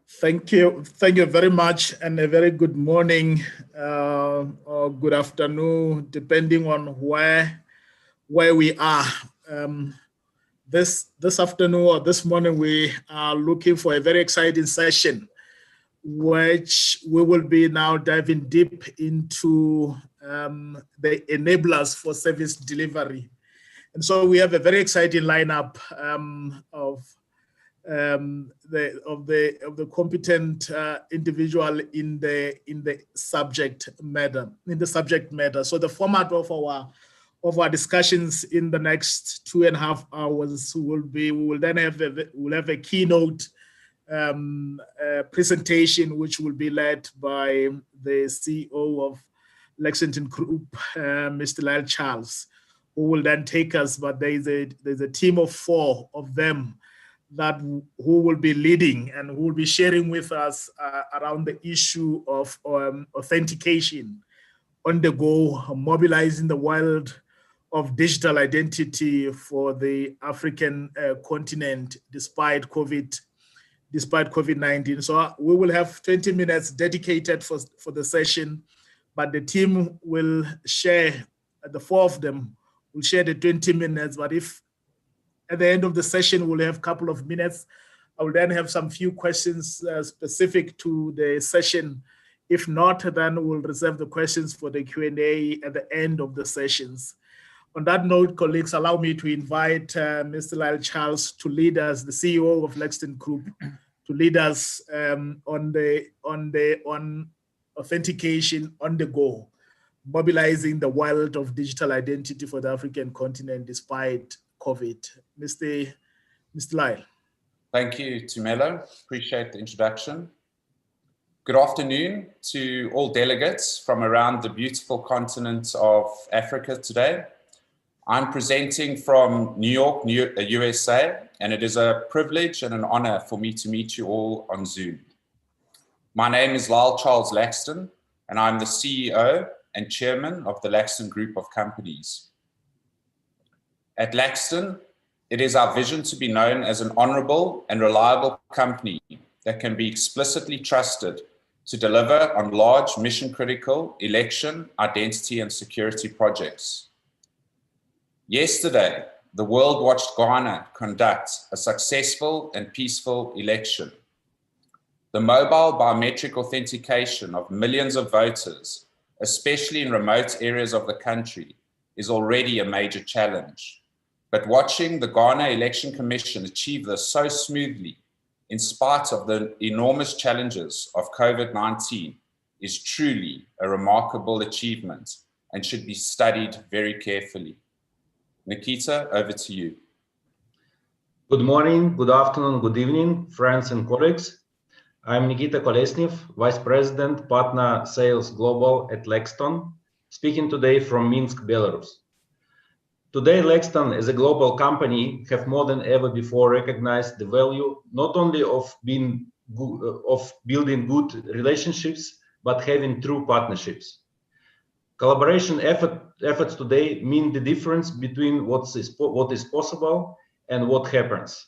Thank you very much, and a very good morning or good afternoon, depending on where we are. This afternoon or this morning, we are looking for a very exciting session, which we will be now diving deep into the enablers for service delivery. And so we have a very exciting lineup of the competent individual in the subject matter. So the format of our discussions in the next 2.5 hours we'll have a keynote presentation, which will be led by the CEO of Laxton Group, Mr. Lyle Charles, who will then take us. But there's a team of 4 of them who will be leading and who will be sharing with us around the issue of authentication on the go, mobilizing the world of digital identity for the African continent despite COVID-19. So we will have 20 minutes dedicated for the session, but the team will share, the 4 of them will share the 20 minutes, but if at the end of the session, we'll have a couple of minutes. I will then have some few questions specific to the session. If not, then we'll reserve the questions for the Q&A at the end of the sessions. On that note, colleagues, allow me to invite Mr. Lyle Charles to lead us, the CEO of Laxton Group, to lead us on authentication on the go, mobilizing the world of digital identity for the African continent despite COVID. Mr. Lyle. Thank you, Tumelo. Appreciate the introduction. Good afternoon to all delegates from around the beautiful continent of Africa today. I'm presenting from New York, USA, and it is a privilege and an honor for me to meet you all on Zoom. My name is Lyle Charles Laxton, and I'm the CEO and chairman of the Laxton Group of companies. At Laxton, it is our vision to be known as an honorable and reliable company that can be explicitly trusted to deliver on large mission-critical election, identity, and security projects. Yesterday, the world watched Ghana conduct a successful and peaceful election. The mobile biometric authentication of millions of voters, especially in remote areas of the country, is already a major challenge. But watching the Ghana Election Commission achieve this so smoothly, in spite of the enormous challenges of COVID-19, is truly a remarkable achievement and should be studied very carefully. Nikita, over to you. Good morning, good afternoon, good evening, friends and colleagues. I'm Nikita Kolesnev, Vice President, Partner Sales Global at Laxton, speaking today from Minsk, Belarus. Today, Laxton, as a global company, have more than ever before recognized the value not only of building good relationships, but having true partnerships. Collaboration efforts today mean the difference between what is possible and what happens.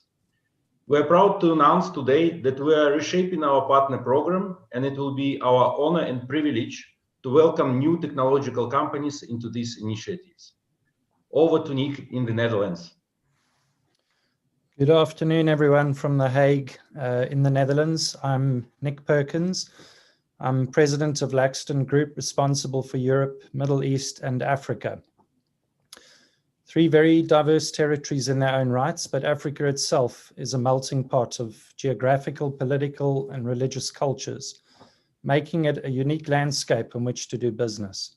We're proud to announce today that we are reshaping our partner program, and it will be our honor and privilege to welcome new technological companies into these initiatives. Over to Nick in the Netherlands. Good afternoon, everyone from The Hague in the Netherlands. I'm Nick Perkins. I'm president of Laxton Group, responsible for Europe, Middle East, and Africa. 3 very diverse territories in their own rights, but Africa itself is a melting pot of geographical, political, and religious cultures, making it a unique landscape in which to do business.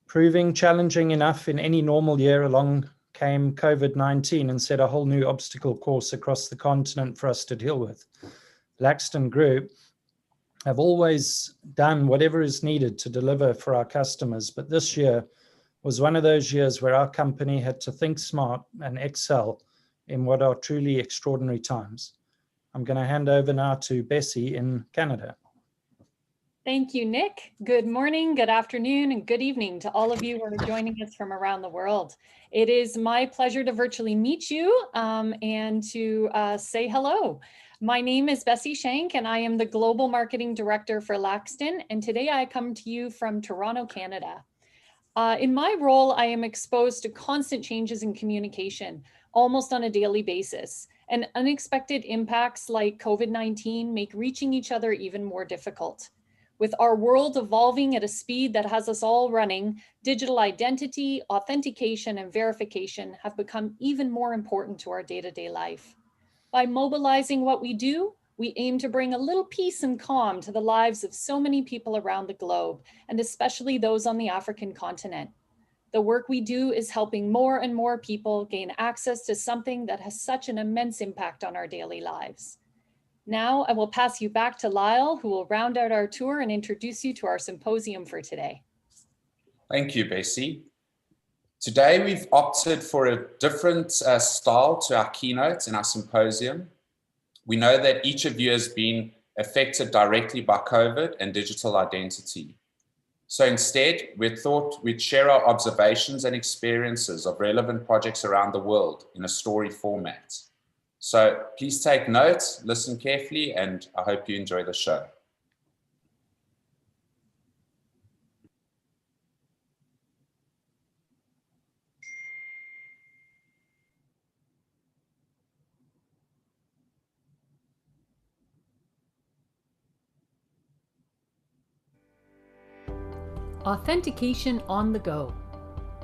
Proving challenging enough in any normal year, along came COVID-19 and set a whole new obstacle course across the continent for us to deal with. Laxton Group have always done whatever is needed to deliver for our customers, but this year was one of those years where our company had to think smart and excel in what are truly extraordinary times. I'm going to hand over now to Bessie in Canada. Thank you, Nick. Good morning, good afternoon, and good evening to all of you who are joining us from around the world. It is my pleasure to virtually meet you and to say hello. My name is Bessie Shank and I am the Global Marketing Director for Laxton, and today I come to you from Toronto, Canada. In my role, I am exposed to constant changes in communication, almost on a daily basis, and unexpected impacts like COVID-19 make reaching each other even more difficult. With our world evolving at a speed that has us all running, digital identity, authentication, and verification have become even more important to our day-to-day life. By mobilizing what we do, we aim to bring a little peace and calm to the lives of so many people around the globe, and especially those on the African continent. The work we do is helping more and more people gain access to something that has such an immense impact on our daily lives. Now I will pass you back to Lyle, who will round out our tour and introduce you to our symposium for today. Thank you, Bessie. Today, we've opted for a different style to our keynote and our symposium. We know that each of you has been affected directly by COVID and digital identity. So instead, we thought we'd share our observations and experiences of relevant projects around the world in a story format. So please take notes, listen carefully, and I hope you enjoy the show. Authentication on the go,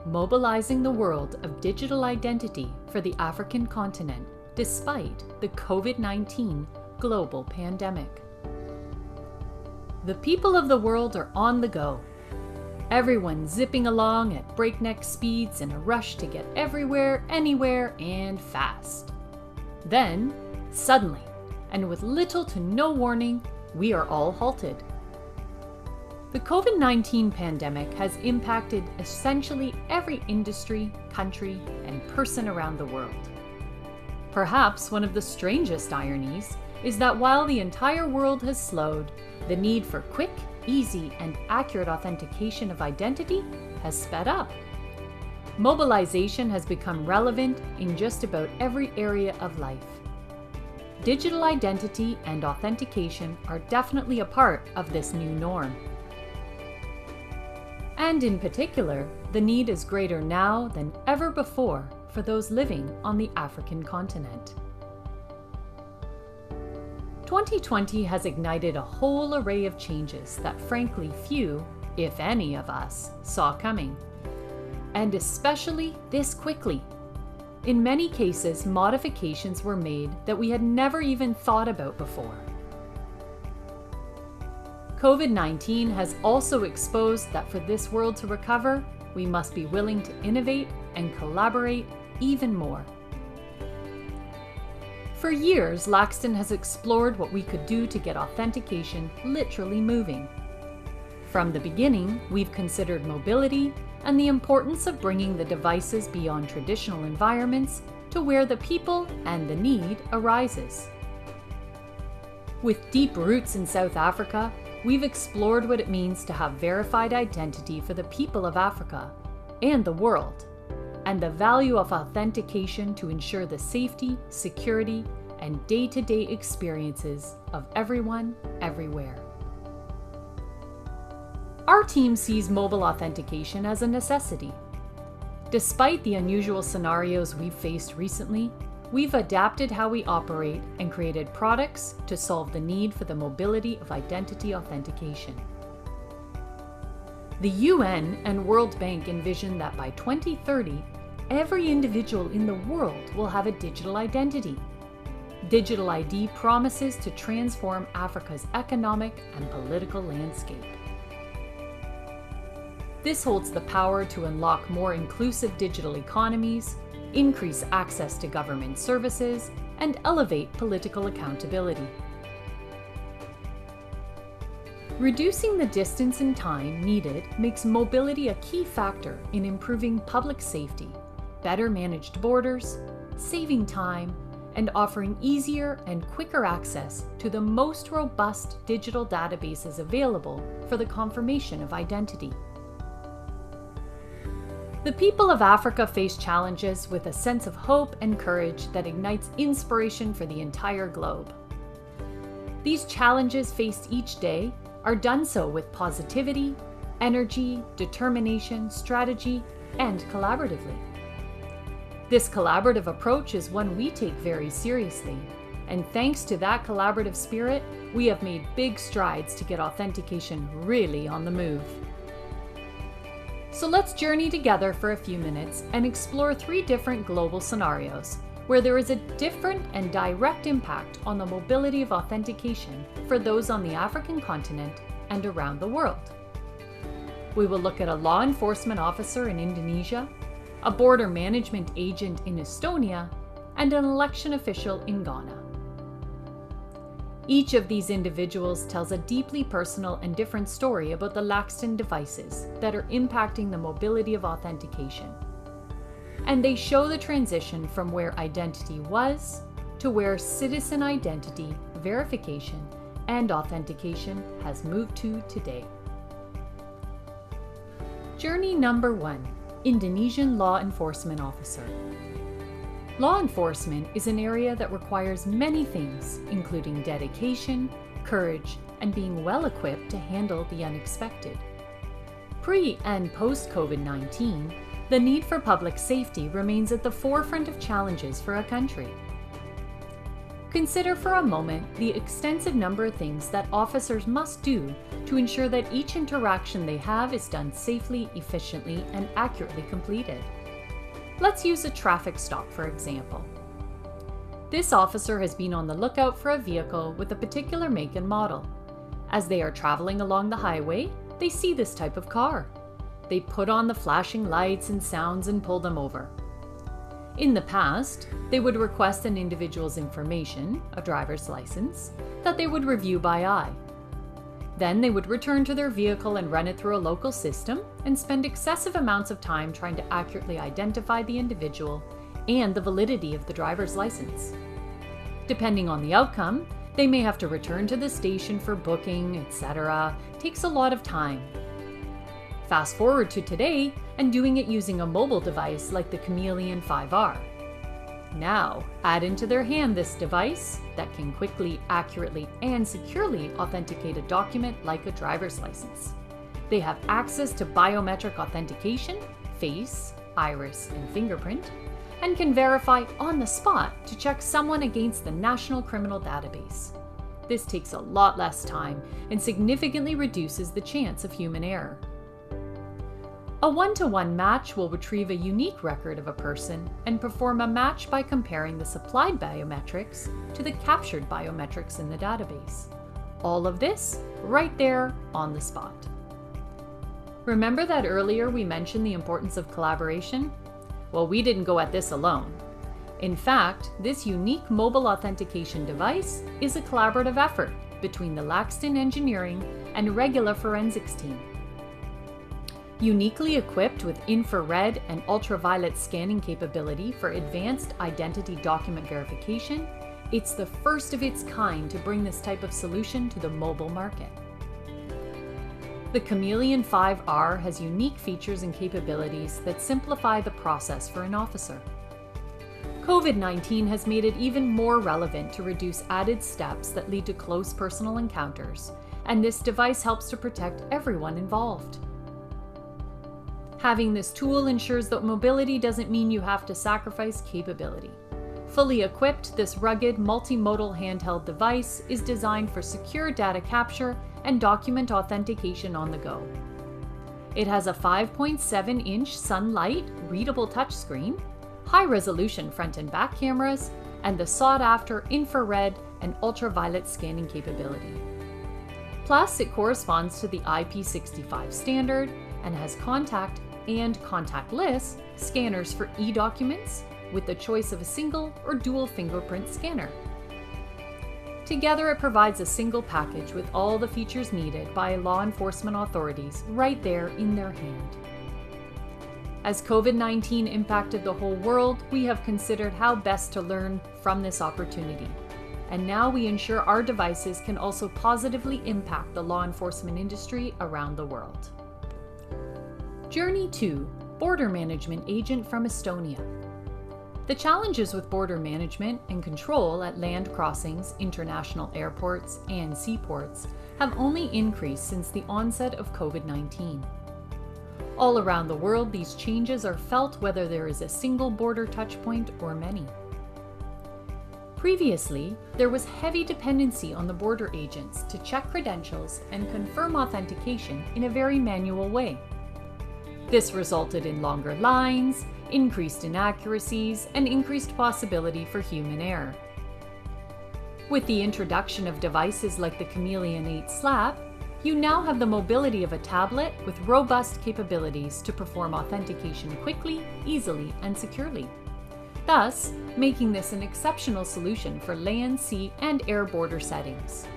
mobilizing the world of digital identity for the African continent despite the COVID-19 global pandemic. The people of the world are on the go. Everyone zipping along at breakneck speeds in a rush to get everywhere, anywhere, and fast. Then, suddenly, and with little to no warning, we are all halted. The COVID-19 pandemic has impacted essentially every industry, country, and person around the world. Perhaps one of the strangest ironies is that while the entire world has slowed, the need for quick, easy, and accurate authentication of identity has sped up. Mobilization has become relevant in just about every area of life. Digital identity and authentication are definitely a part of this new norm. And in particular, the need is greater now than ever before for those living on the African continent. 2020 has ignited a whole array of changes that frankly few, if any of us, saw coming. And especially this quickly. In many cases, modifications were made that we had never even thought about before. COVID-19 has also exposed that for this world to recover, we must be willing to innovate and collaborate even more. For years, Laxton has explored what we could do to get authentication literally moving. From the beginning, we've considered mobility and the importance of bringing the devices beyond traditional environments to where the people and the need arises. With deep roots in South Africa, we've explored what it means to have verified identity for the people of Africa and the world, and the value of authentication to ensure the safety, security, and day-to-day experiences of everyone, everywhere. Our team sees mobile authentication as a necessity. Despite the unusual scenarios we've faced recently, we've adapted how we operate and created products to solve the need for the mobility of identity authentication. The UN and World Bank envision that by 2030, every individual in the world will have a digital identity. Digital ID promises to transform Africa's economic and political landscape. This holds the power to unlock more inclusive digital economies, increase access to government services, and elevate political accountability. Reducing the distance and time needed makes mobility a key factor in improving public safety, better managed borders, saving time, and offering easier and quicker access to the most robust digital databases available for the confirmation of identity. The people of Africa face challenges with a sense of hope and courage that ignites inspiration for the entire globe. these challenges faced each day are done so with positivity, energy, determination, strategy, and collaboratively. This collaborative approach is one we take very seriously, and thanks to that collaborative spirit, we have made big strides to get authentication really on the move. So let's journey together for a few minutes and explore 3 different global scenarios where there is a different and direct impact on the mobility of authentication for those on the African continent and around the world. We will look at a law enforcement officer in Indonesia, a border management agent in Estonia, and an election official in Ghana. Each of these individuals tells a deeply personal and different story about the Laxton devices that are impacting the mobility of authentication. And they show the transition from where identity was to where citizen identity, verification, and authentication has moved to today. Journey number 1, Indonesian law enforcement officer. Law enforcement is an area that requires many things, including dedication, courage, and being well equipped to handle the unexpected. Pre- and post-COVID-19, the need for public safety remains at the forefront of challenges for a country. Consider for a moment the extensive number of things that officers must do to ensure that each interaction they have is done safely, efficiently, and accurately completed. Let's use a traffic stop, for example. This officer has been on the lookout for a vehicle with a particular make and model. As they are traveling along the highway, they see this type of car. They put on the flashing lights and sounds and pull them over. In the past, they would request an individual's information, a driver's license, that they would review by eye. Then they would return to their vehicle and run it through a local system and spend excessive amounts of time trying to accurately identify the individual and the validity of the driver's license. Depending on the outcome, they may have to return to the station for booking, etc. It takes a lot of time. Fast forward to today and doing it using a mobile device like the Chameleon 5R. Now, add into their hand this device that can quickly, accurately, and securely authenticate a document like a driver's license. They have access to biometric authentication, face, iris, and fingerprint, and can verify on the spot to check someone against the National Criminal Database. This takes a lot less time and significantly reduces the chance of human error. A one-to-one match will retrieve a unique record of a person and perform a match by comparing the supplied biometrics to the captured biometrics in the database. All of this right there on the spot. Remember that earlier we mentioned the importance of collaboration? Well, we didn't go at this alone. In fact, this unique mobile authentication device is a collaborative effort between the Laxton engineering and regular forensics team. Uniquely equipped with infrared and ultraviolet scanning capability for advanced identity document verification, it's the first of its kind to bring this type of solution to the mobile market. The Chameleon 5R has unique features and capabilities that simplify the process for an officer. COVID-19 has made it even more relevant to reduce added steps that lead to close personal encounters, and this device helps to protect everyone involved. Having this tool ensures that mobility doesn't mean you have to sacrifice capability. Fully equipped, this rugged, multimodal handheld device is designed for secure data capture and document authentication on the go. It has a 5.7-inch Sunlight readable touchscreen, high-resolution front and back cameras, and the sought-after infrared and ultraviolet scanning capability. Plus, it corresponds to the IP65 standard and has contact and contactless scanners for e-documents with the choice of a single or dual fingerprint scanner. Together, it provides a single package with all the features needed by law enforcement authorities right there in their hand. As COVID-19 impacted the whole world, we have considered how best to learn from this opportunity. And now we ensure our devices can also positively impact the law enforcement industry around the world. Journey 2, Border Management Agent from Estonia. The challenges with border management and control at land crossings, international airports, and seaports have only increased since the onset of COVID-19. All around the world, these changes are felt whether there is a single border touchpoint or many. Previously, there was heavy dependency on the border agents to check credentials and confirm authentication in a very manual way. This resulted in longer lines, increased inaccuracies, and increased possibility for human error. With the introduction of devices like the Chameleon 8 Slap, you now have the mobility of a tablet with robust capabilities to perform authentication quickly, easily, and securely, thus making this an exceptional solution for land, sea, and air border settings.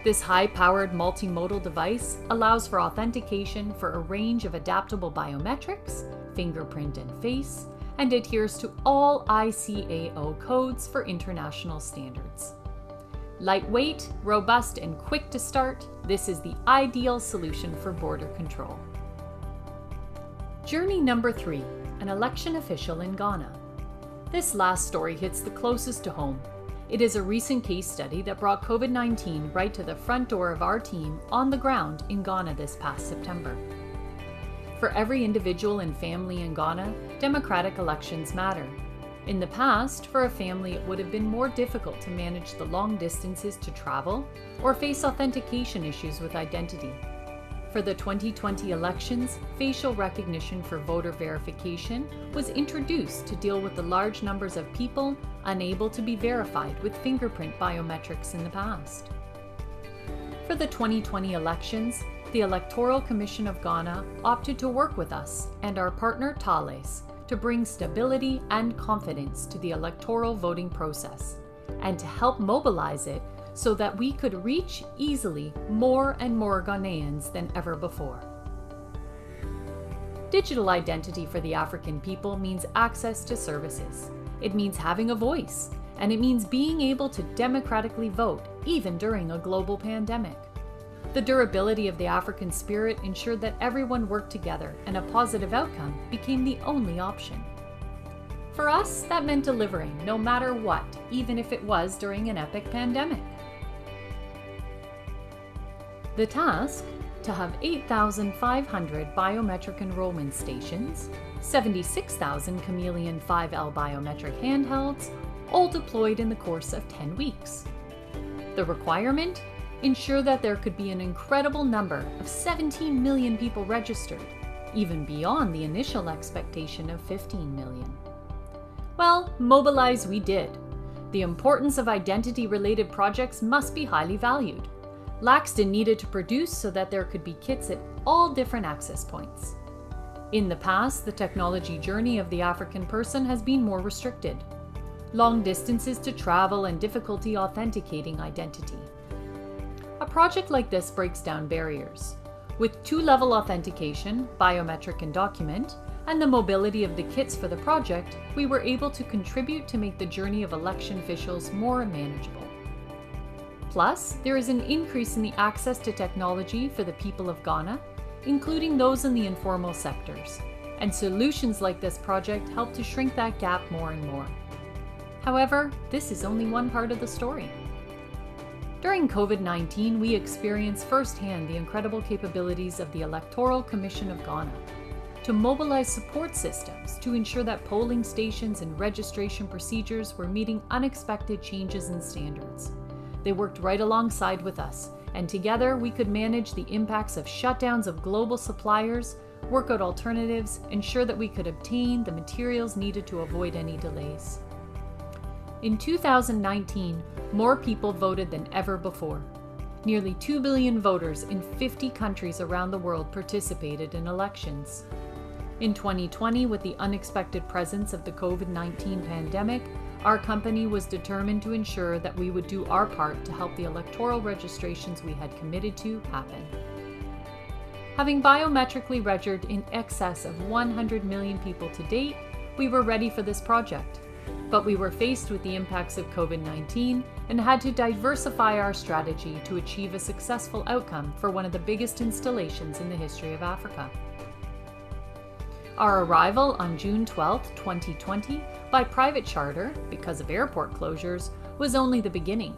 This high-powered multimodal device allows for authentication for a range of adaptable biometrics, fingerprint and face, and adheres to all ICAO codes for international standards. Lightweight, robust, and quick to start, this is the ideal solution for border control. Journey number 3, an election official in Ghana. This last story hits the closest to home. It is a recent case study that brought COVID-19 right to the front door of our team on the ground in Ghana this past September. For every individual and family in Ghana, democratic elections matter. In the past, for a family, it would have been more difficult to manage the long distances to travel or face authentication issues with identity. For the 2020 elections, facial recognition for voter verification was introduced to deal with the large numbers of people unable to be verified with fingerprint biometrics in the past. For the 2020 elections, the Electoral Commission of Ghana opted to work with us and our partner Thales to bring stability and confidence to the electoral voting process and to help mobilize it so that we could reach easily more and more Ghanaians than ever before. Digital identity for the African people means access to services. It means having a voice, and it means being able to democratically vote even during a global pandemic. The durability of the African spirit ensured that everyone worked together and a positive outcome became the only option. For us, that meant delivering no matter what, even if it was during an epic pandemic. The task, to have 8,500 biometric enrollment stations, 76,000 Chameleon 5L biometric handhelds, all deployed in the course of 10 weeks. The requirement? Ensure that there could be an incredible number of 17 million people registered, even beyond the initial expectation of 15 million. Well, mobilize we did. The importance of identity-related projects must be highly valued. Laxton needed to produce so that there could be kits at all different access points. In the past, the technology journey of the African person has been more restricted. Long distances to travel and difficulty authenticating identity. A project like this breaks down barriers. With two-level authentication, biometric and document, and the mobility of the kits for the project, we were able to contribute to make the journey of election officials more manageable. Plus, there is an increase in the access to technology for the people of Ghana, including those in the informal sectors, and solutions like this project help to shrink that gap more and more. However, this is only one part of the story. During COVID-19, we experienced firsthand the incredible capabilities of the Electoral Commission of Ghana to mobilize support systems to ensure that polling stations and registration procedures were meeting unexpected changes in standards. They worked right alongside with us, and together we could manage the impacts of shutdowns of global suppliers, work out alternatives, ensure that we could obtain the materials needed to avoid any delays. In 2019, more people voted than ever before. Nearly 2 billion voters in 50 countries around the world participated in elections. In 2020, with the unexpected presence of the COVID-19 pandemic, our company was determined to ensure that we would do our part to help the electoral registrations we had committed to happen. Having biometrically registered in excess of 100 million people to date, we were ready for this project. But we were faced with the impacts of COVID-19 and had to diversify our strategy to achieve a successful outcome for one of the biggest installations in the history of Africa. Our arrival on June 12, 2020 by private charter because of airport closures was only the beginning.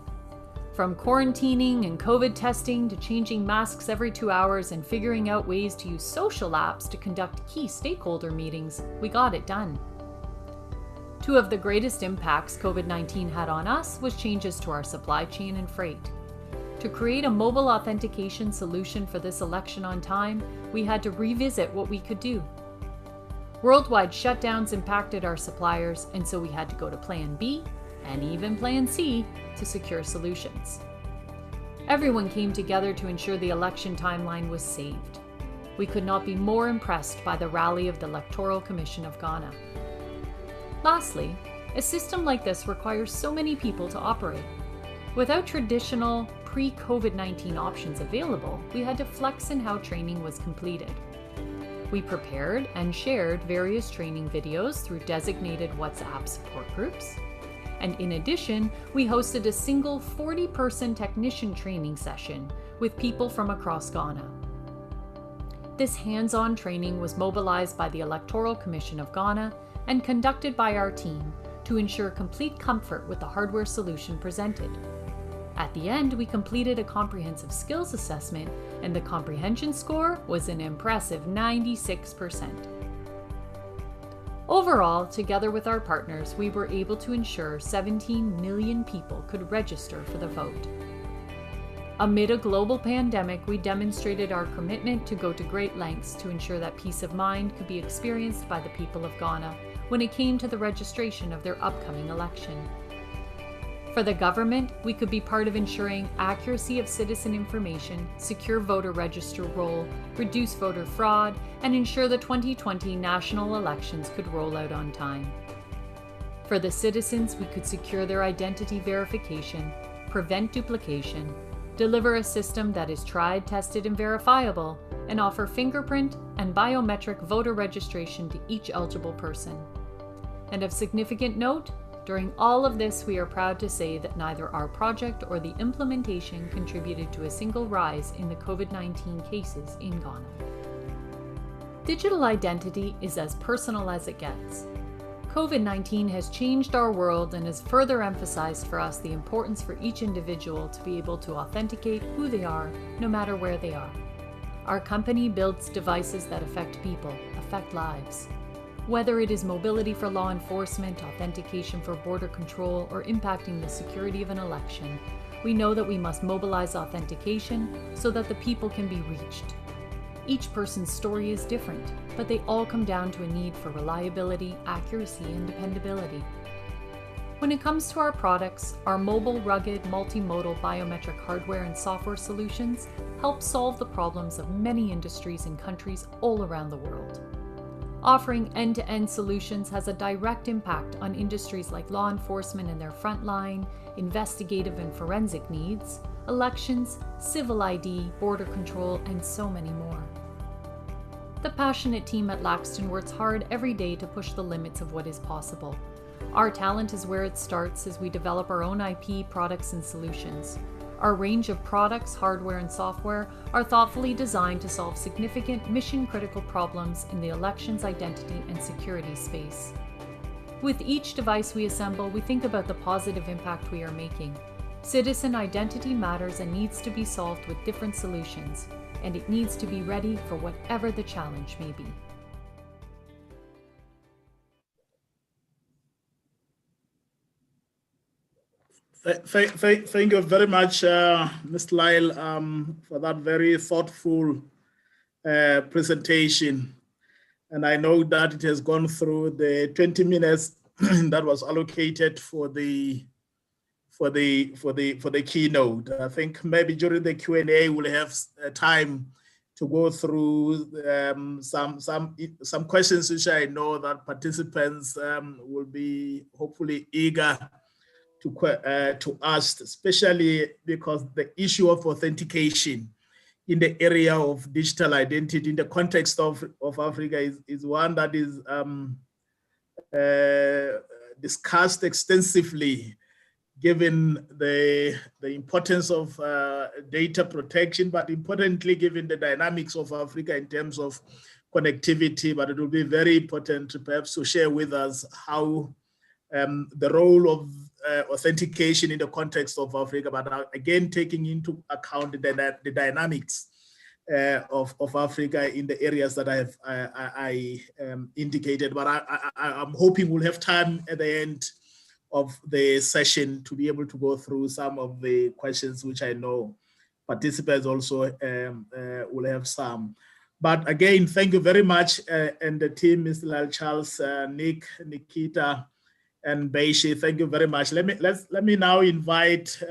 From quarantining and COVID testing to changing masks every 2 hours and figuring out ways to use social apps to conduct key stakeholder meetings, we got it done. Two of the greatest impacts COVID-19 had on us was changes to our supply chain and freight. To create a mobile authentication solution for this election on time, we had to revisit what we could do. Worldwide shutdowns impacted our suppliers, and so we had to go to Plan B and even Plan C to secure solutions. Everyone came together to ensure the election timeline was saved. We could not be more impressed by the rally of the Electoral Commission of Ghana. Lastly, a system like this requires so many people to operate. Without traditional pre-COVID-19 options available, we had to flex in how training was completed. We prepared and shared various training videos through designated WhatsApp support groups. And in addition, we hosted a single 40-person technician training session with people from across Ghana. This hands-on training was mobilized by the Electoral Commission of Ghana and conducted by our team to ensure complete comfort with the hardware solution presented. At the end, we completed a comprehensive skills assessment, and the comprehension score was an impressive 96%. Overall, together with our partners, we were able to ensure 17 million people could register for the vote. Amid a global pandemic, we demonstrated our commitment to go to great lengths to ensure that peace of mind could be experienced by the people of Ghana when it came to the registration of their upcoming election. For the government, we could be part of ensuring accuracy of citizen information, secure voter register roll, reduce voter fraud, and ensure the 2020 national elections could roll out on time. For the citizens, we could secure their identity verification, prevent duplication, deliver a system that is tried, tested, and verifiable, and offer fingerprint and biometric voter registration to each eligible person. And of significant note, during all of this, we are proud to say that neither our project or the implementation contributed to a single rise in the COVID-19 cases in Ghana. Digital identity is as personal as it gets. COVID-19 has changed our world and has further emphasized for us the importance for each individual to be able to authenticate who they are, no matter where they are. Our company builds devices that affect people, affect lives. Whether it is mobility for law enforcement, authentication for border control, or impacting the security of an election, we know that we must mobilize authentication so that the people can be reached. Each person's story is different, but they all come down to a need for reliability, accuracy, and dependability. When it comes to our products, our mobile, rugged, multimodal biometric hardware and software solutions help solve the problems of many industries and countries all around the world. Offering end-to-end solutions has a direct impact on industries like law enforcement and their frontline, investigative and forensic needs, elections, civil ID, border control, and so many more. The passionate team at Laxton works hard every day to push the limits of what is possible. Our talent is where it starts as we develop our own IP, products, and solutions. Our range of products, hardware, and software are thoughtfully designed to solve significant mission-critical problems in the elections, identity, and security space. With each device we assemble, we think about the positive impact we are making. Citizen identity matters and needs to be solved with different solutions, and it needs to be ready for whatever the challenge may be. Thank you very much, Mr. Lyle, for that very thoughtful presentation. And I know that it has gone through the 20 minutes that was allocated for the keynote. I think maybe during the Q&A we'll have time to go through some questions which I know that participants will be hopefully eager to ask, especially because the issue of authentication in the area of digital identity in the context of Africa is one that is discussed extensively, given the importance of data protection, but importantly, given the dynamics of Africa in terms of connectivity. But it will be very important perhaps to share with us how the role of authentication in the context of Africa, but again, taking into account the dynamics of Africa in the areas that I indicated. But I'm hoping we'll have time at the end of the session to be able to go through some of the questions, which I know participants also will have some. But again, thank you very much, and the team, Mr. Lal Charles, Nick, Nikita, and Beishe. Thank you very much. Let me now invite,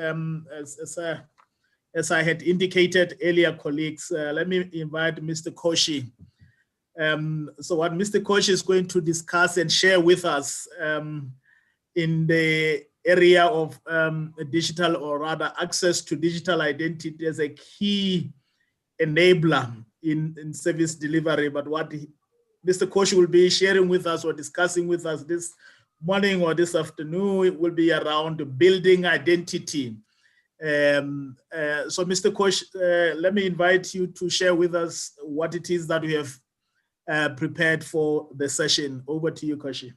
as I had indicated earlier, colleagues, let me invite Mr. Koshi. So what Mr. Koshi is going to discuss and share with us in the area of digital, or rather access to digital identity as a key enabler in service delivery. But what Mr. Koshi will be sharing with us or discussing with us this morning or this afternoon, it will be around building identity. So Mr. Koshi, let me invite you to share with us what it is that we have prepared for the session. Over to you, Koshi.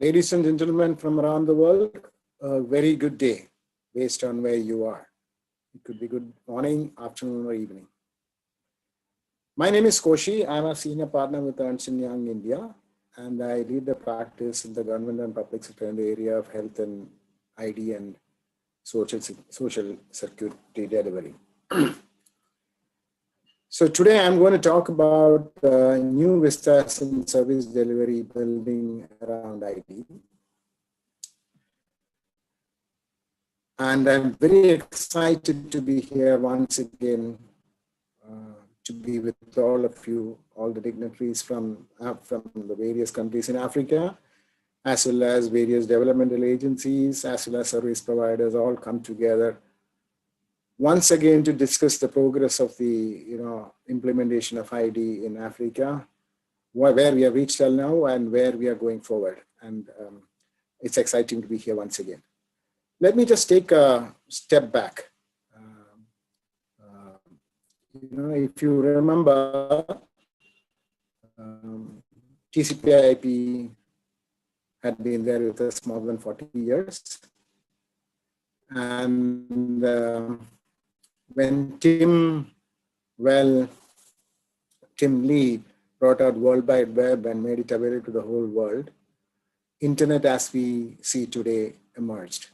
Ladies and gentlemen from around the world, a very good day based on where you are. It could be good morning, afternoon, or evening. My name is Koshi. I'm a senior partner with Ernst & Young India, and I lead the practice in the government and public sector in the area of health and ID and social security delivery. So today I'm going to talk about new vistas in service delivery building around ID. And I'm very excited to be here once again to be with all of you, all the dignitaries from the various countries in Africa, as well as various developmental agencies, as well as service providers, all come together once again to discuss the progress of the implementation of ID in Africa, where we have reached till now and where we are going forward. And it's exciting to be here once again. Let me just take a step back. If you remember, TCP/IP had been there with us more than 40 years. And when Tim Lee brought out World Wide Web and made it available to the whole world, Internet as we see today emerged.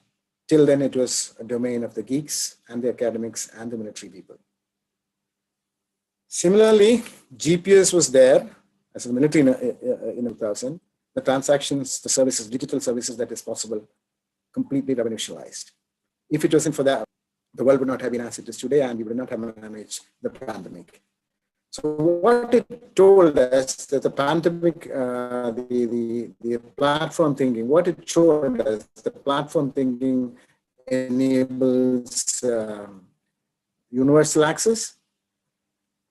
Till then, it was a domain of the geeks and the academics and the military people. Similarly, GPS was there as a military in 2000. The transactions, the services, digital services that is possible, completely revolutionized. If it wasn't for that, the world would not have been as it is today, and we would not have managed the pandemic. So what it told us that the pandemic, the platform thinking, what it showed us, the platform thinking enables universal access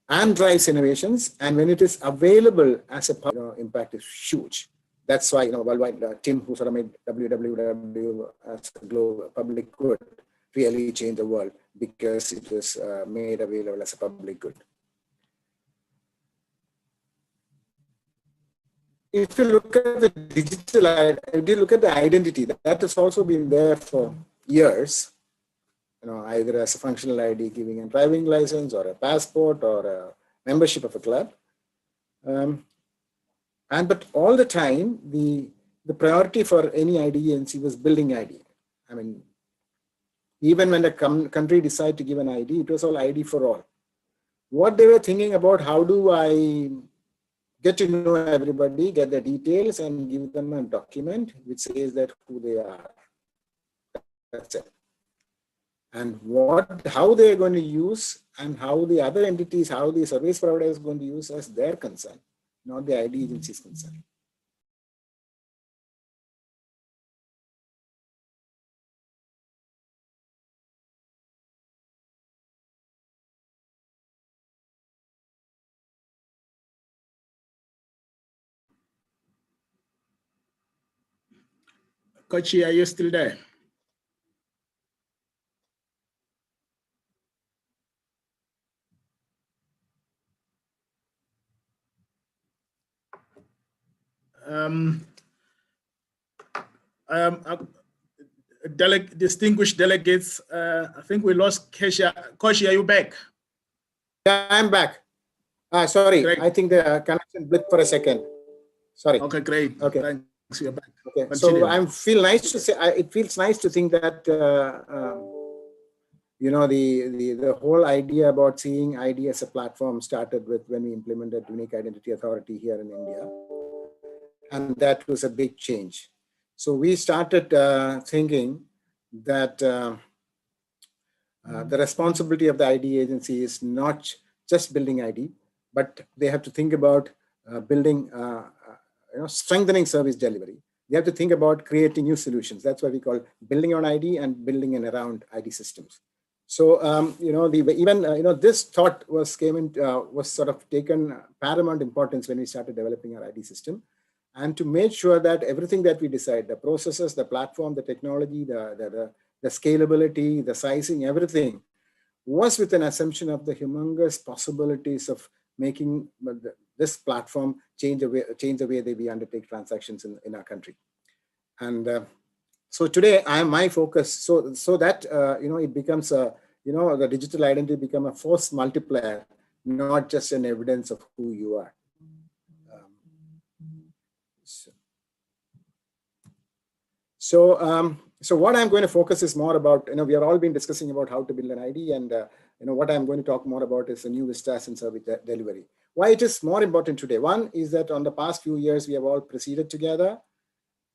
and drives innovations. And when it is available as a impact is huge. That's why, worldwide, Tim, who sort of made WWW as a global public good, really changed the world because it was made available as a public good. If you look at the digital, if you look at the identity, that has also been there for years, either as a functional ID giving a driving license or a passport or a membership of a club. But all the time, the priority for any ID agency was building ID. I mean, even when the country decided to give an ID, it was all ID for all. What they were thinking about, how do I get to know everybody, get the details, and give them a document which says that who they are. That's it. And how they're going to use, and how the other entities, how the service provider is going to use as their concern, not the ID agency's concern. Kochi, are you still there? Distinguished delegates, I think we lost Kesha. Koshi, are you back? Yeah, I'm back. Sorry, Great. I think the connection blipped for a second. Sorry. Okay, great. Okay. Thanks, you're back. Okay, Continue. so it feels nice to think that you know, the whole idea about seeing ID as a platform started with when we implemented Unique Identity Authority here in India, and that was a big change. So we started thinking that the responsibility of the ID agency is not just building ID, but they have to think about building, strengthening service delivery. They have to think about creating new solutions. That's what we call building on ID and building in around ID systems. So this thought was sort of taken paramount importance when we started developing our ID system, and to make sure that everything that we decide, the processes, the platform, the technology, the scalability, the sizing, everything was with an assumption of the humongous possibilities of making this platform change the way that we undertake transactions in our country. And so today, my focus, so that it becomes the digital identity become a force multiplier, not just an evidence of who you are. So what I'm going to focus is more about, we have all been discussing about how to build an ID, and what I'm going to talk more about is the new vistas and service delivery. Why it is more important today? One is that on the past few years, we have all proceeded together,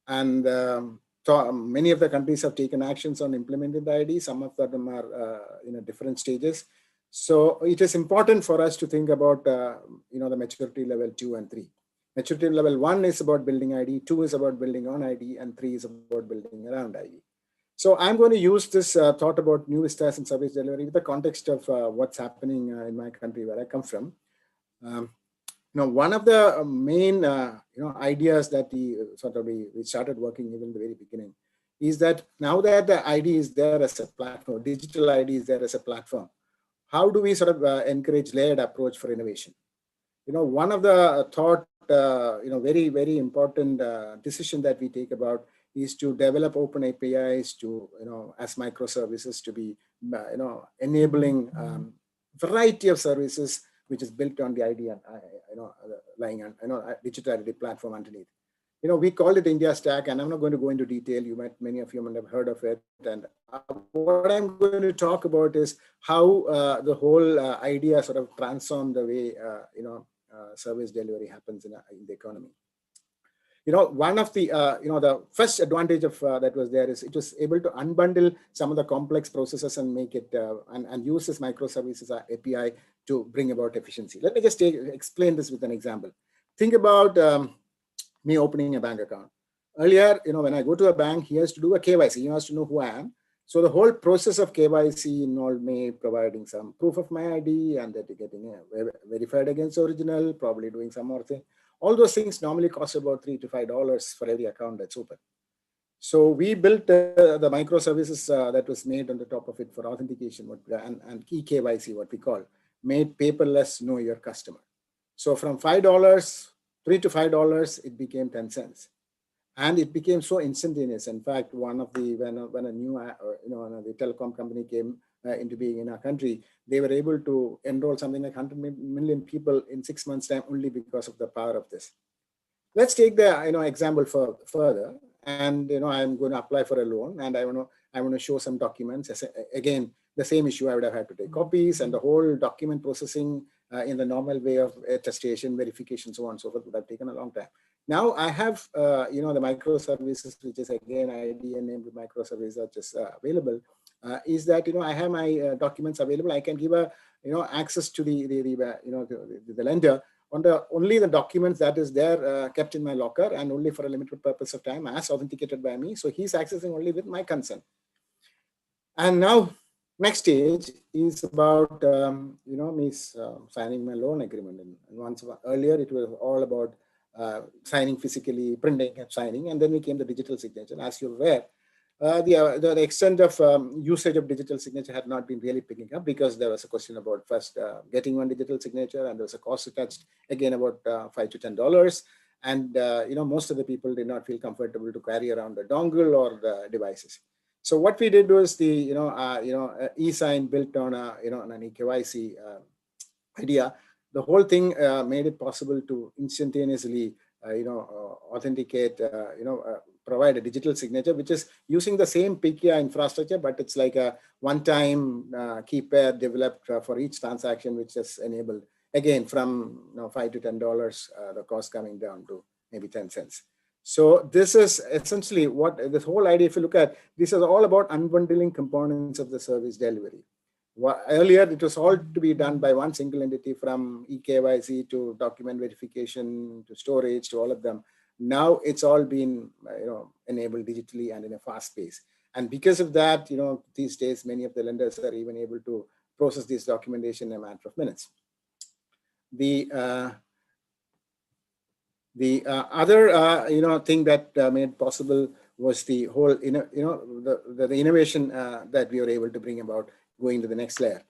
and many of the countries have taken actions on implementing the ID. Some of them are in different stages. So it is important for us to think about the maturity level 2 and 3. Maturity level 1 is about building ID, 2 is about building on ID, and 3 is about building around ID. So I'm going to use this thought about new vistas and service delivery with the context of what's happening in my country where I come from. One of the main ideas that we started working even in the very beginning is that now that the ID is there as a platform, digital ID is there as a platform, how do we sort of encourage layered approach for innovation? One of the thought, very, very important decision that we take about is to develop open APIs to, as microservices to be, enabling variety of services which is built on the ID and, lying on, digital identity platform underneath. We call it India Stack, and I'm not going to go into detail. Many of you might have heard of it. And what I'm going to talk about is how the whole idea sort of transformed the way, service delivery happens in the economy. One of the, the first advantage of that was there is it was able to unbundle some of the complex processes and make it, and use this microservices API to bring about efficiency. Let me just explain this with an example. Think about me opening a bank account. Earlier, when I go to a bank, he has to do a KYC. He has to know who I am. So the whole process of KYC involved me providing some proof of my ID and that getting verified against original, probably doing some more thing. All those things normally cost about $3 to $5 for every account that's open. So we built the microservices that was made on the top of it for authentication and eKYC, what we call, made paperless know your customer. So from $3 to $5, it became 10 cents. And it became so instantaneous. In fact, one of the, when a new, the telecom company came into being in our country, they were able to enroll something like 100 million people in 6 months' time only because of the power of this. Let's take the example further, and I'm going to apply for a loan, and I want to show some documents. Again, the same issue. I would have had to take copies, and the whole document processing in the normal way of attestation, verification, so on and so forth would have taken a long time. Now I have the microservices, which is again ID enabled microservices are just available. Is that I have my documents available. I can give a access to the lender on only the documents that is there kept in my locker and only for a limited purpose of time as authenticated by me. So he's accessing only with my consent. And now next stage is about me signing my loan agreement. And once earlier it was all about signing physically, printing and signing, and then we came the digital signature. As you're aware, the extent of usage of digital signature had not been really picking up because there was a question about first getting one digital signature, and there was a cost attached again about $5 to $10. And most of the people did not feel comfortable to carry around the dongle or the devices. So what we did was the e-sign built on on an eKYC idea. The whole thing made it possible to instantaneously authenticate, provide a digital signature, which is using the same PKI infrastructure, but it's like a one-time key pair developed for each transaction, which is enabled again from $5 to $10, the cost coming down to maybe 10 cents. So this is essentially what this whole idea, if you look at, this is all about unbundling components of the service delivery. Earlier, it was all to be done by one single entity, from eKYC to document verification to storage to all of them. Now it's all been enabled digitally and in a fast pace. And because of that, these days, many of the lenders are even able to process this documentation in a matter of minutes. The other thing that made possible was the whole the innovation that we were able to bring about going to the next layer.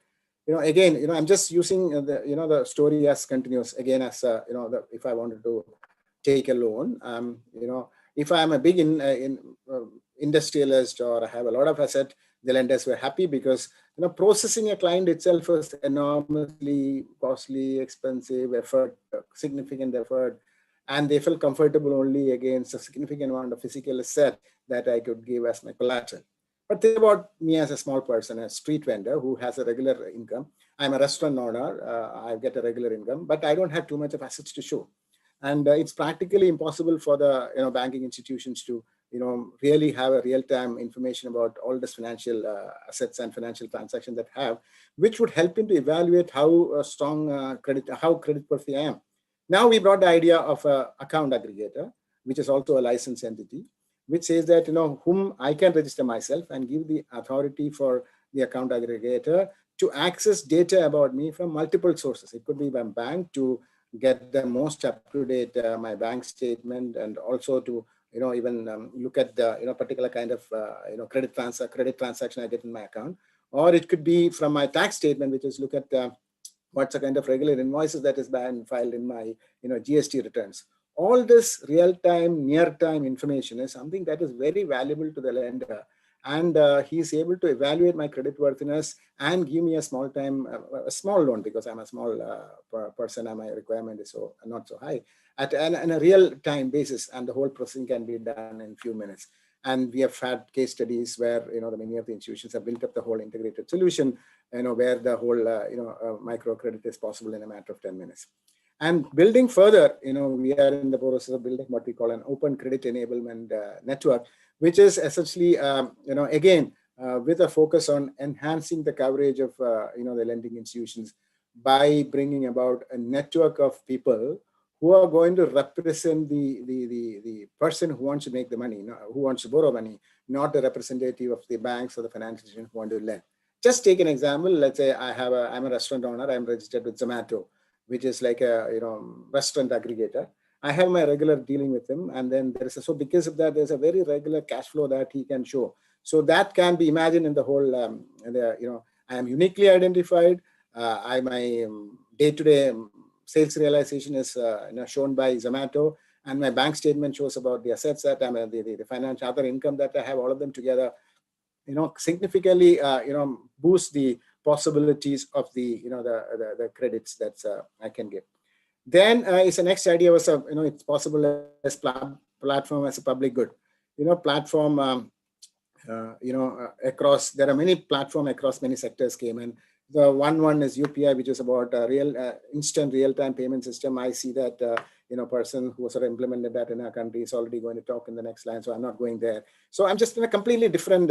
Again, I'm just using the story as continuous again as if I wanted to take a loan, if I'm a big industrialist or I have a lot of asset, the lenders were happy because processing a client itself was enormously costly, expensive, effort, significant effort, and they felt comfortable only against a significant amount of physical asset that I could give as my collateral. But think about me as a small person, a street vendor who has a regular income. I'm a restaurant owner. I get a regular income, but I don't have too much of assets to show. And it's practically impossible for the banking institutions to really have a real-time information about all this financial assets and financial transactions that have, which would help him to evaluate how strong how creditworthy I am. Now we brought the idea of an account aggregator, which is also a licensed entity, which says that whom I can register myself and give the authority for the account aggregator to access data about me from multiple sources. It could be my bank to get the most up-to-date my bank statement, and also to even look at the particular kind of credit transaction I get in my account, or it could be from my tax statement, which is look at what's the kind of regular invoices that is being filed in my GST returns. All this real-time, near-time information is something that is very valuable to the lender, and he's able to evaluate my creditworthiness and give me a small loan, because I'm a small person and my requirement is not so high, at a real-time basis, and the whole processing can be done in a few minutes. And we have had case studies where many of the institutions have built up the whole integrated solution, where the whole microcredit is possible in a matter of 10 minutes. And building further, we are in the process of building what we call an open credit enablement network, which is essentially, again, with a focus on enhancing the coverage of, the lending institutions by bringing about a network of people who are going to represent the person who wants to make the money, who wants to borrow money, not the representative of the banks or the financial institutions who want to lend. Just take an example. Let's say I'm a restaurant owner. I'm registered with Zomato, which is like a restaurant aggregator. I have my regular dealing with him, and then so because of that, there's a very regular cash flow that he can show. So that can be imagined in the whole. I am uniquely identified. My day-to-day sales realization is shown by Zomato, and my bank statement shows about the assets that I'm the financial other income that I have. All of them together, significantly boost the possibilities of the credits that I can get. Then it's the next idea was it's possible as platform as a public good. Platform across, there are many platforms across many sectors came in. The one is UPI, which is about a instant real-time payment system. I see that person who sort of implemented that in our country is already going to talk in the next line, so I'm not going there. So I'm just in a completely different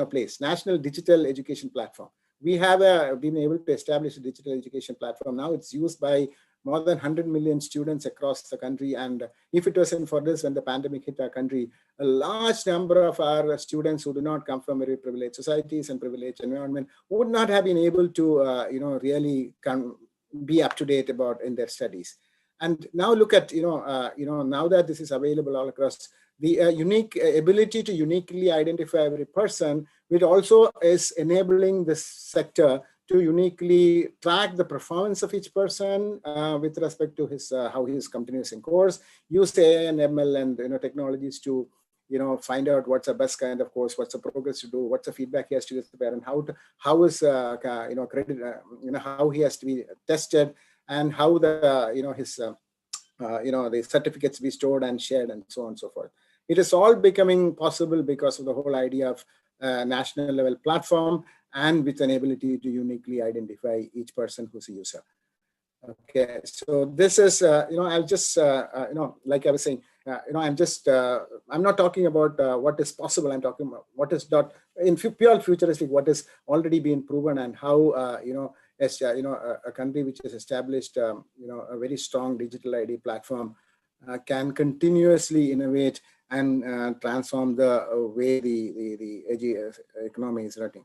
place. National Digital Education Platform. We have been able to establish a digital education platform. Now it's used by more than 100 million students across the country. And if it wasn't for this, when the pandemic hit our country, a large number of our students who do not come from very privileged societies and privileged environment would not have been able to, really be up to date about in their studies. And now look at, now that this is available all across, the unique ability to uniquely identify every person, which also is enabling this sector to uniquely track the performance of each person with respect to his how he is continuous in course, use AI and ML and technologies to find out what's the best kind of course, what's the progress to do, what's the feedback he has to give the parent, how is credit, how he has to be tested, and how the his the certificates be stored and shared, and so on and so forth. It is all becoming possible because of the whole idea of national level platform and with an ability to uniquely identify each person who's a user. Okay, so this is I'll just like I was saying, I'm not talking about what is possible. I'm talking about what is not in pure futuristic, what is already been proven, and how as a country which has established a very strong digital ID platform can continuously innovate and transform the way the economy is running.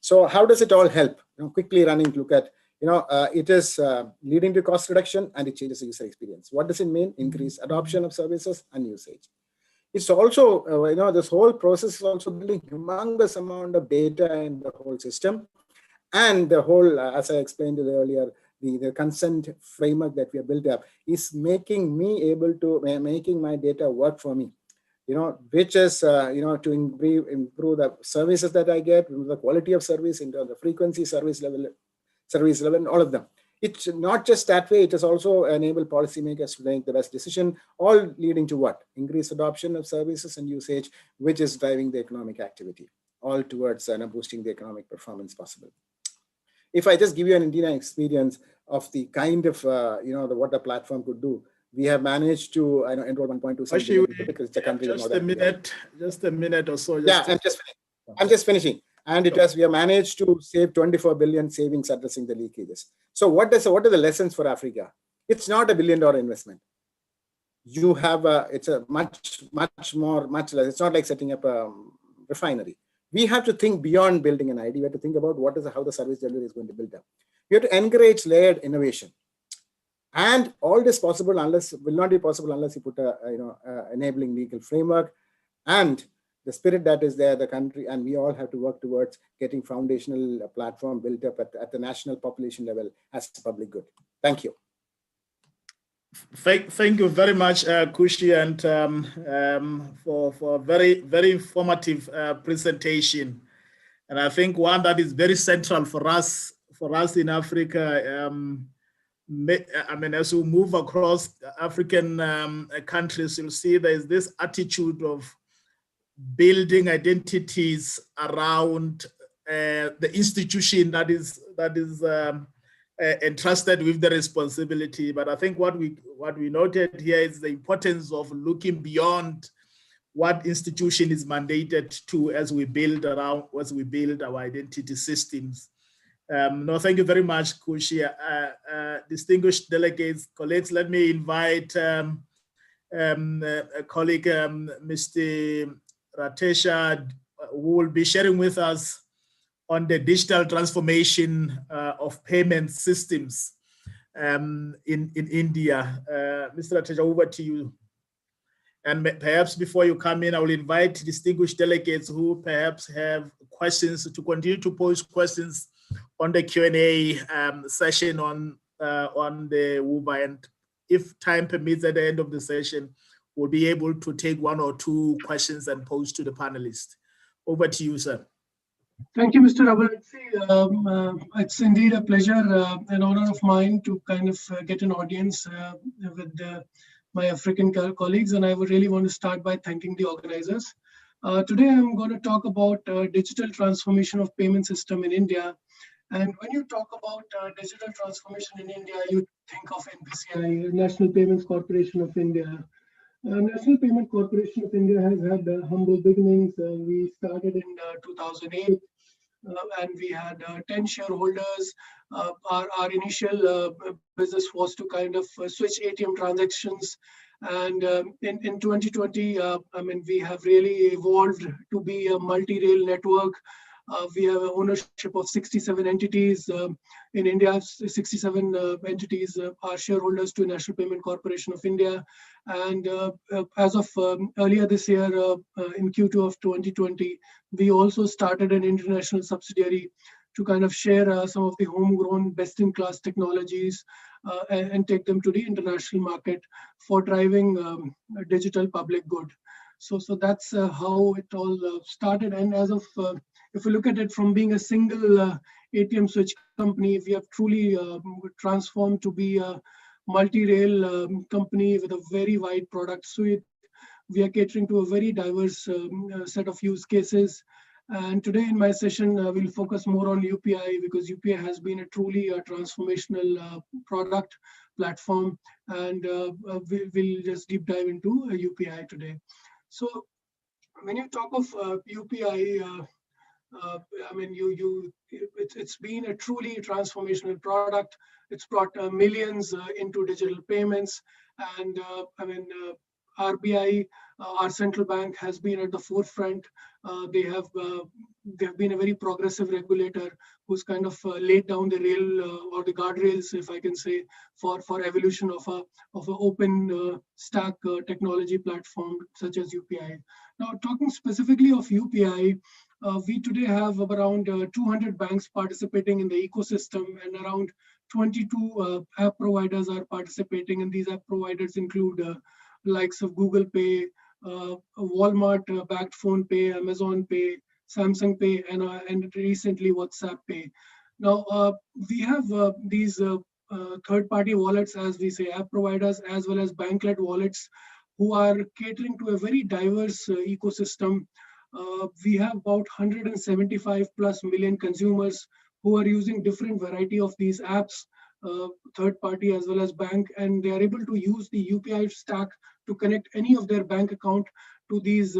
So how does it all help? Quickly running to look at, it is leading to cost reduction, and it changes the user experience. What does it mean? Increased adoption of services and usage. It's also, this whole process is also building humongous amount of data in the whole system. And the whole, as I explained earlier, the consent framework that we have built up is making me able to, making my data work for me. Which is, to improve the services that I get, the quality of service, into the frequency, service level, all of them. It's not just that way, it has also enabled policymakers to make the best decision, all leading to what? Increased adoption of services and usage, which is driving the economic activity, all towards boosting the economic performance possible. If I just give you an Indian experience of the kind of, what the platform could do, we have managed to enroll 1.2 million people because it's a country. Just a minute or so. I'm just finishing. And it has, we have managed to save 24 billion savings addressing the leakages. So what are the lessons for Africa? It's not $1 billion investment. You have it's a much less. It's not like setting up a refinery. We have to think beyond building an ID. We have to think about how the service delivery is going to build up. We have to encourage layered innovation. And all this will not be possible unless you put enabling legal framework and the spirit that is there, the country, and we all have to work towards getting foundational platform built up at the national population level as a public good. Thank you. Thank you very much, Kushi, and for a very, very informative presentation. And I think one that is very central for us in Africa. As we move across African countries, you'll see there is this attitude of building identities around the institution that is entrusted with the responsibility. But I think what we noted here is the importance of looking beyond what institution is mandated to as we build our identity systems. Thank you very much, Kushi. Distinguished delegates, colleagues, let me invite a colleague, Mr. Ratesha, who will be sharing with us on the digital transformation of payment systems in India. Mr. Ratesha, over to you. And perhaps before you come in, I will invite distinguished delegates who perhaps have questions to continue to pose questions on the Q&A session on the WUBA, and if time permits at the end of the session, we'll be able to take one or two questions and pose to the panelists. Over to you, sir. Thank you, Mr. Abulakshi. It's indeed a pleasure, an honor of mine to kind of get an audience with my African colleagues, and I would really want to start by thanking the organizers. Today, I'm going to talk about digital transformation of payment system in India. And when you talk about digital transformation in India, you think of NPCI, National Payments Corporation of India. National Payment Corporation of India has had humble beginnings. We started in 2008, and we had 10 shareholders. Our initial business was to kind of switch ATM transactions. And in 2020, we have really evolved to be a multi-rail network. We have an ownership of 67 entities. In India, 67 entities are shareholders to National Payment Corporation of India. And as of earlier this year, in Q2 of 2020, we also started an international subsidiary to kind of share some of the homegrown best-in-class technologies and take them to the international market for driving digital public good. So that's how it all started. And as of, if we look at it from being a single ATM switch company, we have truly transformed to be a multi-rail company with a very wide product suite. We are catering to a very diverse set of use cases. And today in my session, we'll focus more on UPI, because UPI has been a truly transformational product platform. And we'll just deep dive into UPI today. So when you talk of UPI, I mean, it's been a truly transformational product. It's brought millions into digital payments. And I mean, RBI, our central bank, has been at the forefront. They have been a very progressive regulator who's kind of laid down the rail or the guardrails, if I can say, for evolution of an open stack technology platform such as UPI. Now, talking specifically of UPI, we today have around 200 banks participating in the ecosystem, and around 22 app providers are participating. And these app providers include likes of Google Pay, Walmart-backed Phone Pay, Amazon Pay, Samsung Pay, and recently WhatsApp Pay. Now, we have these third-party wallets, as we say, app providers, as well as bank-led wallets, who are catering to a very diverse ecosystem. We have about 175 plus million consumers who are using different variety of these apps, third party as well as bank, and they are able to use the UPI stack to connect any of their bank account to these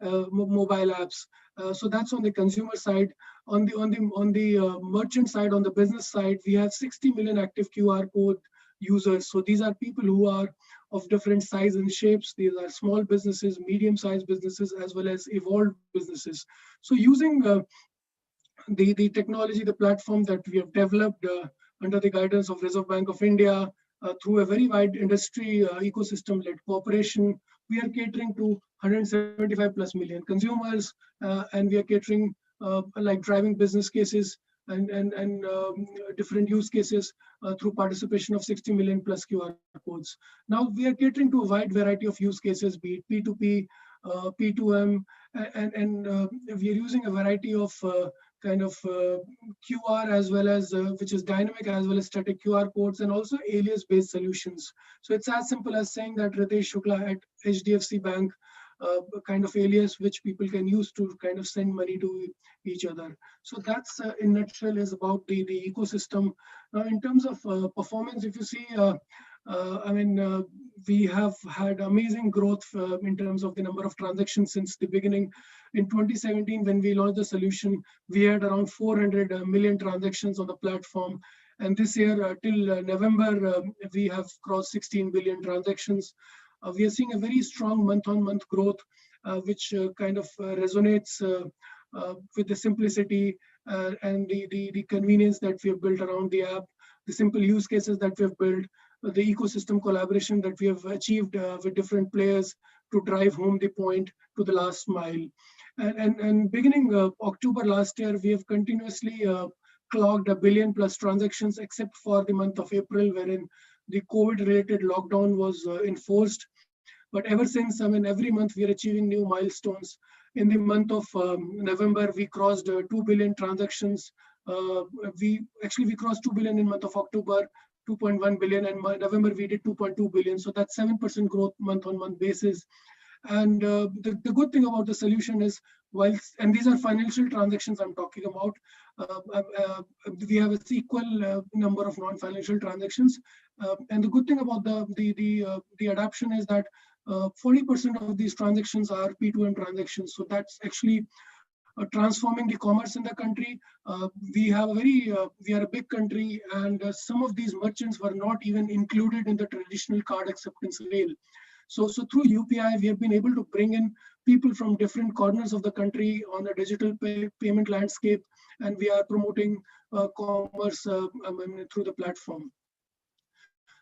mobile apps. So that's on the consumer side. On the merchant side, on the business side, we have 60 million active QR code users. So these are people who are of different size and shapes. These are small businesses, medium-sized businesses, as well as evolved businesses. So using the technology, the platform that we have developed under the guidance of Reserve Bank of India, through a very wide industry ecosystem-led cooperation, we are catering to 175 plus million consumers, and we are catering like driving business cases and different use cases through participation of 60 million plus QR codes. Now we are catering to a wide variety of use cases, be it P2P, P2M, and we are using a variety of kind of QR as well as, which is dynamic as well as static QR codes, and also alias-based solutions. So it's as simple as saying that Ritesh Shukla at HDFC Bank, kind of alias which people can use to kind of send money to each other. So that's in a nutshell is about the ecosystem. Now in terms of performance, if you see, I mean, we have had amazing growth in terms of the number of transactions since the beginning. In 2017, when we launched the solution, we had around 400 million transactions on the platform. And this year, till November, we have crossed 16 billion transactions. We are seeing a very strong month-on-month growth, which kind of resonates with the simplicity and the convenience that we have built around the app, the simple use cases that we have built, the ecosystem collaboration that we have achieved with different players to drive home the point to the last mile. And beginning October last year, we have continuously clocked 1 billion plus transactions, except for the month of April, wherein the COVID-related lockdown was enforced. But ever since, I mean, every month we are achieving new milestones. In the month of November, we crossed 2 billion transactions. We crossed 2 billion in month of October, 2.1 billion, and November we did 2.2 billion. So that's 7% growth month-on-month basis. And the good thing about the solution is, and these are financial transactions I'm talking about, we have an equal number of non-financial transactions. And the good thing about the adoption is that 40% of these transactions are P2M transactions. So that's actually transforming the commerce in the country. We are a big country, and some of these merchants were not even included in the traditional card acceptance rail. So through UPI, we have been able to bring in people from different corners of the country on a digital payment landscape, and we are promoting commerce through the platform.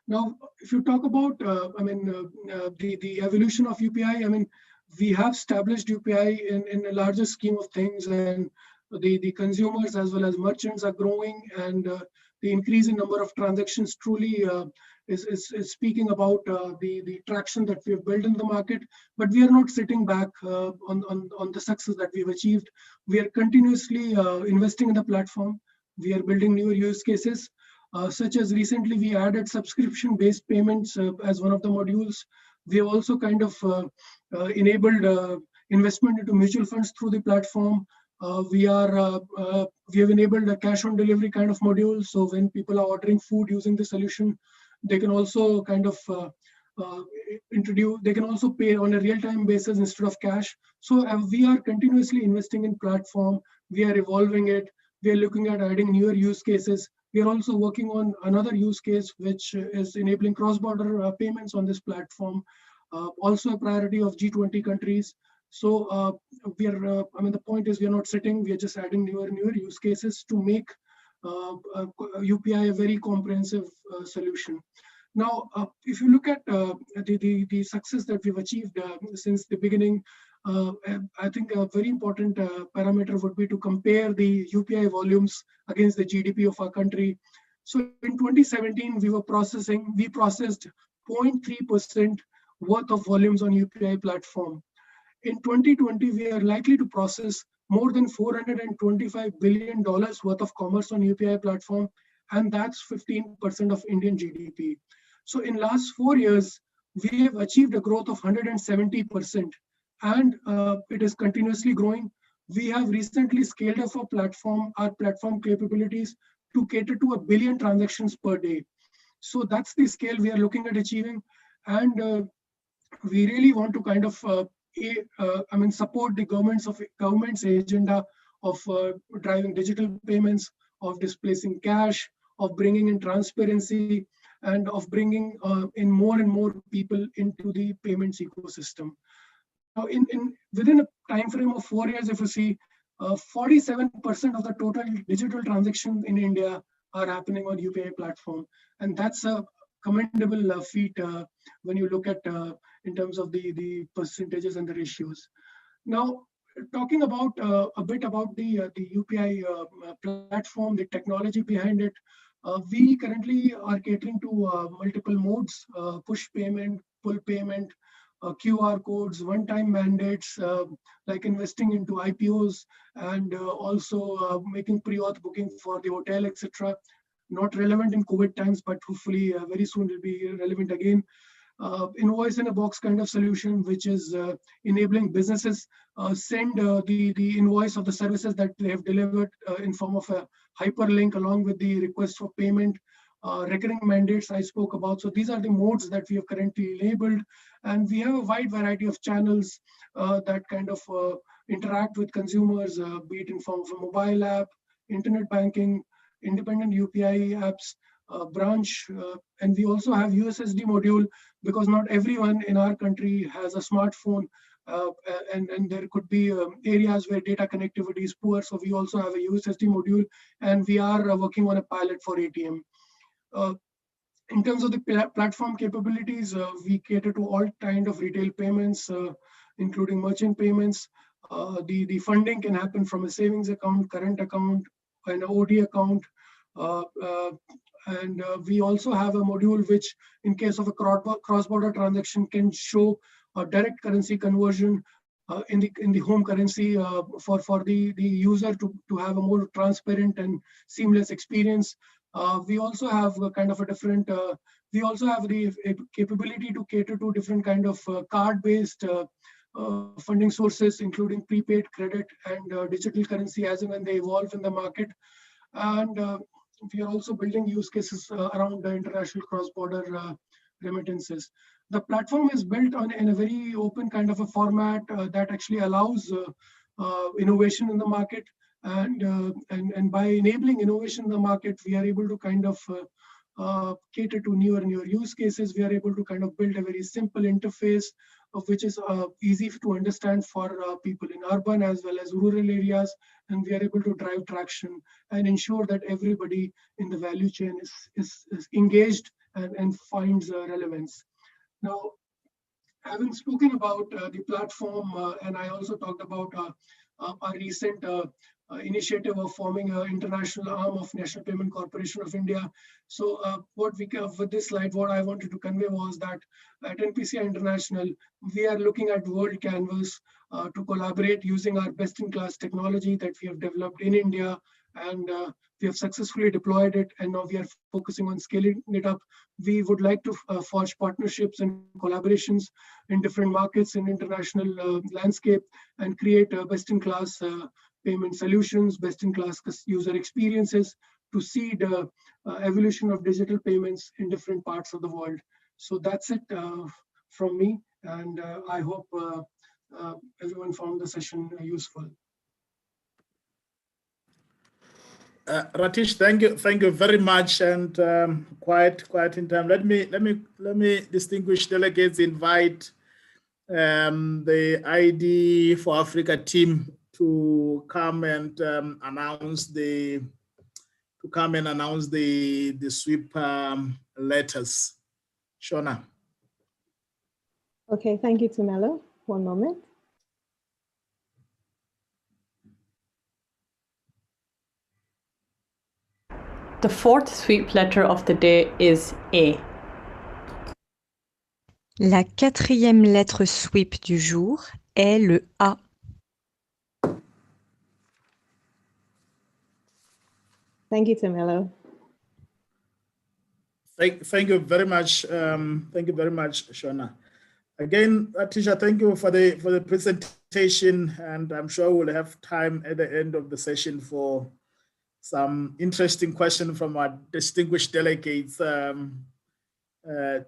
Now, if you talk about, the evolution of UPI, I mean, we have established UPI in a larger scheme of things, and the consumers as well as merchants are growing, and the increase in number of transactions truly is speaking about the traction that we have built in the market. But we are not sitting back on the success that we've achieved. We are continuously investing in the platform. We are building newer use cases, such as recently we added subscription-based payments as one of the modules. We have also kind of enabled investment into mutual funds through the platform. We have enabled a cash on delivery kind of module. So when people are ordering food using the solution, they can also kind of they can also pay on a real-time basis instead of cash. So we are continuously investing in platform. We are evolving it. We are looking at adding newer use cases. We are also working on another use case, which is enabling cross-border payments on this platform. Also a priority of G20 countries. So we are, the point is we are not sitting, we are just adding newer use cases to make UPI a very comprehensive solution. Now, if you look at the success that we've achieved since the beginning, I think a very important parameter would be to compare the UPI volumes against the GDP of our country. So in 2017, we processed 0.3% worth of volumes on UPI platform. In 2020, we are likely to process more than $425 billion worth of commerce on UPI platform, and that's 15% of Indian GDP. So in last 4 years, we have achieved a growth of 170%, and it is continuously growing. We have recently scaled up our platform capabilities to cater to 1 billion transactions per day. So that's the scale we are looking at achieving, and we really want to kind of support the government's agenda of driving digital payments, of displacing cash, of bringing in transparency, and of bringing in more and more people into the payments ecosystem. Now, within a time frame of 4 years, if you see, 47% of the total digital transactions in India are happening on UPI platform, and that's a commendable feat when you look at in terms of the percentages and the ratios. Now, talking about a bit about the UPI platform, the technology behind it, we currently are catering to multiple modes: push payment, pull payment, QR codes, one-time mandates, like investing into IPOs, and also making pre-auth booking for the hotel, etc. Not relevant in COVID times, but hopefully very soon will be relevant again. Invoice in a box kind of solution, which is enabling businesses send the invoice of the services that they have delivered in form of a hyperlink along with the request for payment. Recurring mandates I spoke about. So these are the modes that we have currently enabled, and we have a wide variety of channels that kind of interact with consumers, be it in form of a mobile app, internet banking, independent UPI apps, branch, and we also have USSD module, because not everyone in our country has a smartphone, and there could be areas where data connectivity is poor. So we also have a USSD module, and we are working on a pilot for ATM. In terms of the platform capabilities, we cater to all kind of retail payments, including merchant payments. The funding can happen from a savings account, current account, an OD account. And we also have a module which, in case of a cross-border transaction, can show a direct currency conversion in the home currency for the user to have a more transparent and seamless experience. We also have a kind of a different, we also have the capability to cater to different kind of card-based funding sources, including prepaid, credit, and digital currency as and when they evolve in the market. And we are also building use cases around the international cross-border remittances. The platform is built in a very open kind of a format that actually allows innovation in the market. And by enabling innovation in the market, we are able to kind of cater to newer use cases. We are able to kind of build a very simple interface, which is easy to understand for people in urban as well as rural areas. And we are able to drive traction and ensure that everybody in the value chain is engaged and finds relevance. Now, having spoken about the platform, and I also talked about our recent initiative of forming an international arm of National Payment Corporation of India. So with this slide, what I wanted to convey was that at NPCI International, we are looking at world canvas to collaborate using our best-in-class technology that we have developed in India, and we have successfully deployed it, and now we are focusing on scaling it up. We would like to forge partnerships and collaborations in different markets in international landscape and create best-in-class payment solutions, best-in-class user experiences to see the evolution of digital payments in different parts of the world. So that's it from me, and I hope everyone found the session useful. Ratish, thank you very much, and quite in time. Let me distinguished delegates invite the ID4AFRICA team to come and announce the sweep letters. Shona. Okay, thank you, Tumelo. One moment. The fourth sweep letter of the day is A. La quatrième lettre sweep du jour est le A. Thank you, Tumelo. Thank you very much. Thank you very much, Shona. Again, Tisha, thank you for the presentation, and I'm sure we'll have time at the end of the session for some interesting questions from our distinguished delegates to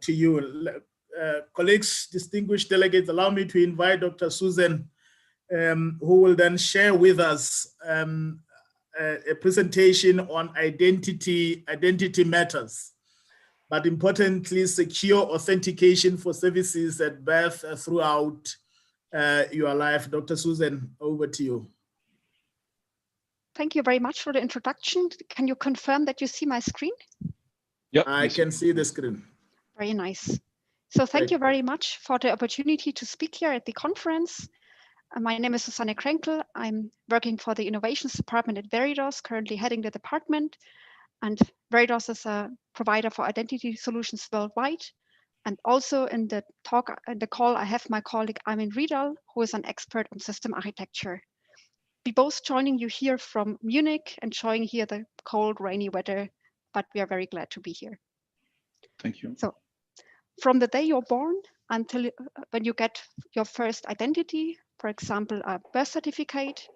you. Colleagues, distinguished delegates, allow me to invite Dr. Susan, who will then share with us a presentation on identity matters, but importantly, secure authentication for services at birth throughout your life. Dr. Susan, over to you. Thank you very much for the introduction. Can you confirm that you see my screen? Yep, I can see the screen. Very nice. So thank you very much for the opportunity to speak here at the conference. My name is Susanne Krenkel. I'm working for the Innovations Department at Veridos, currently heading the department. And Veridos is a provider for identity solutions worldwide. And also in the call, I have my colleague Armin Riedel, who is an expert on system architecture. We both joining you here from Munich, enjoying here the cold, rainy weather, but we are very glad to be here. Thank you. So from the day you're born until when you get your first identity, for example, a birth certificate,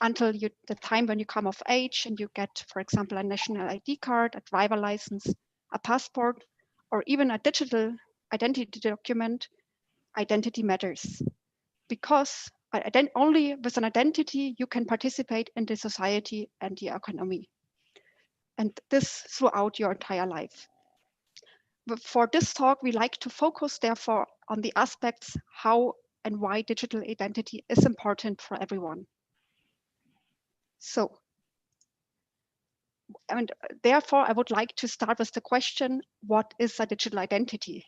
until the time when you come of age and you get, for example, a national ID card, a driver license, a passport, or even a digital identity document, identity matters. Because only with an identity, you can participate in the society and the economy. And this throughout your entire life. But for this talk, we like to focus, therefore, on the aspects how and why digital identity is important for everyone. So, and therefore, I would like to start with the question, what is a digital identity?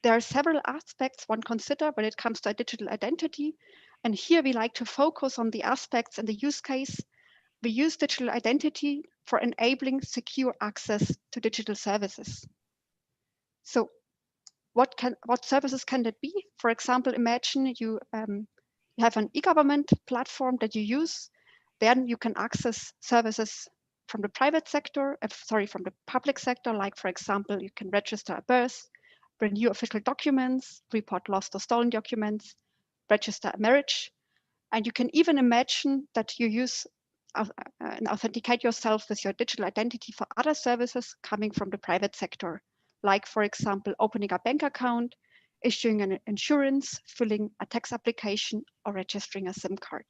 There are several aspects one consider when it comes to a digital identity. And here we like to focus on the aspects and the use case. We use digital identity for enabling secure access to digital services. So what services can that be? For example, imagine you have an eGovernment platform that you use. Then you can access services from the private sector, from the public sector, like, for example, you can register a birth, renew official documents, report lost or stolen documents, register a marriage. And you can even imagine that you use and authenticate yourself with your digital identity for other services coming from the private sector, like, for example, opening a bank account, issuing an insurance, filling a tax application, or registering a SIM card.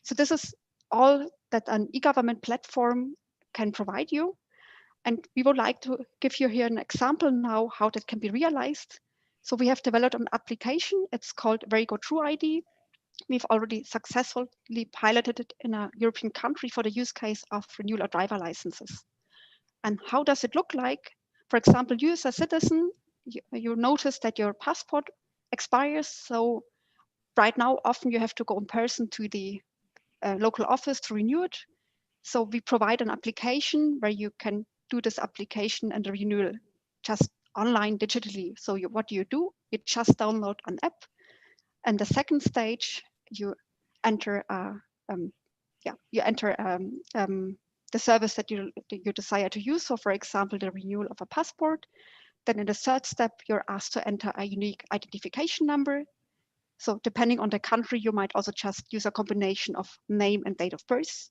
So this is all that an eGovernment platform can provide you. And we would like to give you here an example now how that can be realized. So we have developed an application. It's called Verigo True ID. We've already successfully piloted it in a European country for the use case of renewal of driver licenses. And how does it look like? For example, you as a citizen, you notice that your passport expires. So right now, often you have to go in person to the local office to renew it. So we provide an application where you can do this application and the renewal just online digitally. So what do? You just download an app, and the second stage you enter the service that you desire to use. So for example, the renewal of a passport. Then in the third step, you're asked to enter a unique identification number. So depending on the country, you might also just use a combination of name and date of birth.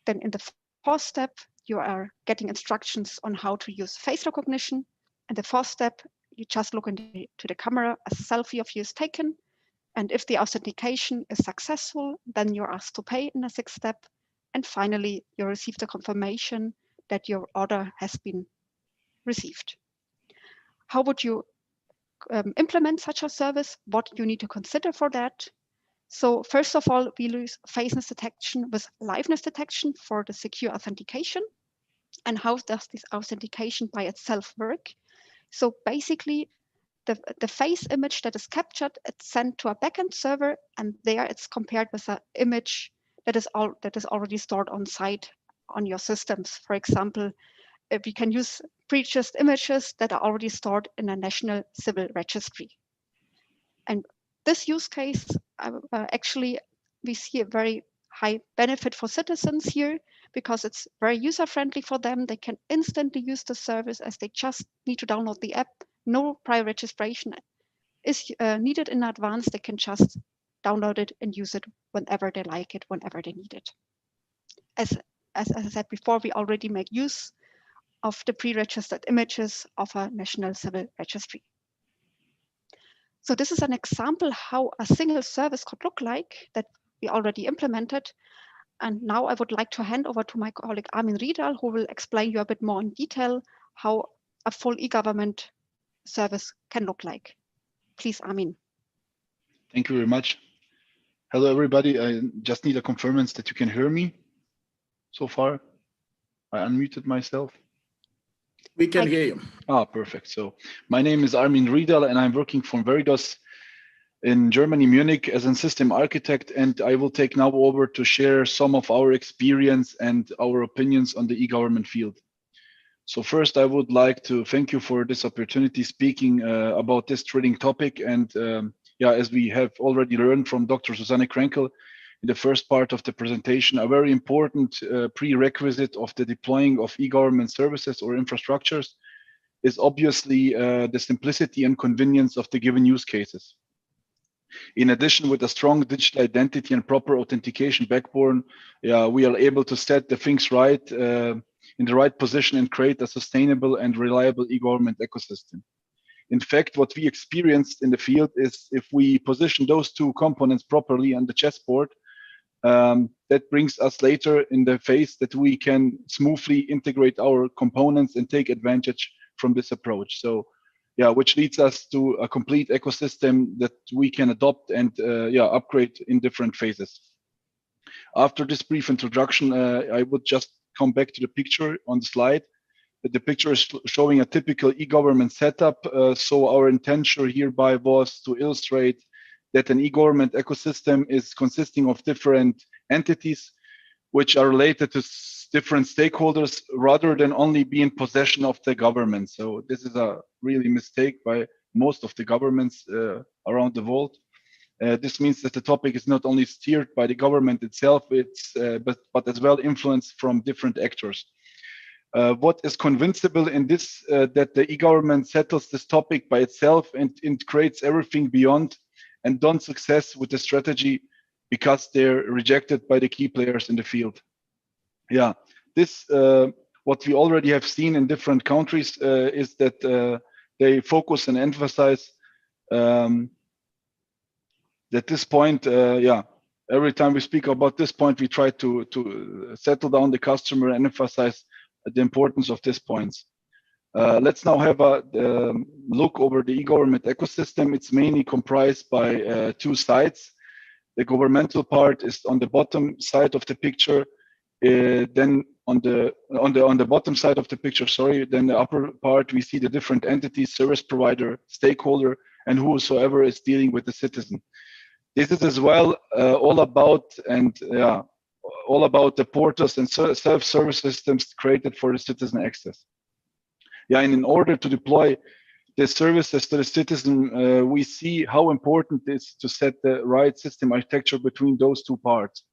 Then in the fourth step, you are getting instructions on how to use face recognition. And the fourth step, you just look into the camera, a selfie of you is taken. And if the authentication is successful, then you're asked to pay in the sixth step. And finally, you receive the confirmation that your order has been received. How would you implement such a service? What you need to consider for that? So first of all, we use faceless detection with liveness detection for the secure authentication. And how does this authentication by itself work? So basically, the face image that is captured, it's sent to a backend server, and there it's compared with an image that is already stored on site on your systems. For example, we can use pre-registered images that are already stored in a national civil registry. And this use case, actually, we see a very high benefit for citizens here because it's very user-friendly for them. They can instantly use the service as they just need to download the app. No prior registration is needed in advance. They can just download it and use it whenever they like it, whenever they need it. As I said before, we already make use of the pre-registered images of a national civil registry. So this is an example how a single service could look like that we already implemented. And now I would like to hand over to my colleague Armin Riedal, who will explain you a bit more in detail how a full eGovernment service can look like. Please, Armin. Thank you very much. Hello, everybody. I just need a confirmance that you can hear me so far. I unmuted myself. We can hear you. Ah, perfect. So my name is Armin Riedal, and I'm working for Veridos in Germany, Munich, as a system architect. And I will take now over to share some of our experience and our opinions on the eGovernment field. So first, I would like to thank you for this opportunity speaking about this thrilling topic. And as we have already learned from Dr. Susanne Krenkel in the first part of the presentation, a very important prerequisite of the deploying of eGovernment services or infrastructures is obviously the simplicity and convenience of the given use cases. In addition, with a strong digital identity and proper authentication backbone, we are able to set the things right in the right position and create a sustainable and reliable eGovernment ecosystem. In fact, what we experienced in the field is if we position those two components properly on the chessboard, that brings us later in the phase that we can smoothly integrate our components and take advantage from this approach. So, which leads us to a complete ecosystem that we can adopt and upgrade in different phases. After this brief introduction, I would just come back to the picture on the slide. The picture is showing a typical eGovernment setup. So our intention hereby was to illustrate that an eGovernment ecosystem is consisting of different entities which are related to different stakeholders rather than only be in possession of the government. So this is a really mistake by most of the governments around the world. This means that the topic is not only steered by the government itself, but as well influenced from different actors. What is convincible in this, that the eGovernment settles this topic by itself and it creates everything beyond and don't success with the strategy because they're rejected by the key players in the field. This, what we already have seen in different countries is that they focus and emphasize at this point, every time we speak about this point, we try to settle down the customer and emphasize the importance of these points. Let's now have a look over the eGovernment ecosystem. It's mainly comprised by two sides. The governmental part is on the bottom side of the picture. Then on the bottom side of the picture, then the upper part, we see the different entities, service provider, stakeholder, and whosoever is dealing with the citizen. This is as well all about and all about the portals and self-service systems created for the citizen access. Yeah, and in order to deploy the services to the citizen, we see how important it is to set the right system architecture between those two parts.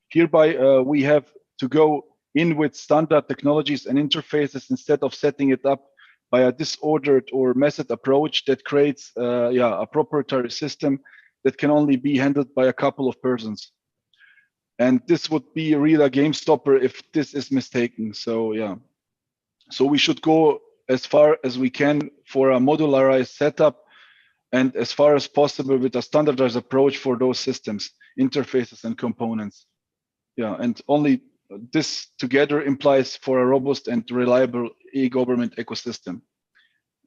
Hereby, we have to go in with standard technologies and interfaces instead of setting it up by a disordered or method approach that creates a proprietary system that can only be handled by a couple of persons. And this would be really a game stopper if this is mistaken. So yeah, so we should go as far as we can for a modularized setup and as far as possible with a standardized approach for those systems, interfaces and components. Yeah, and only this together implies for a robust and reliable e-government ecosystem.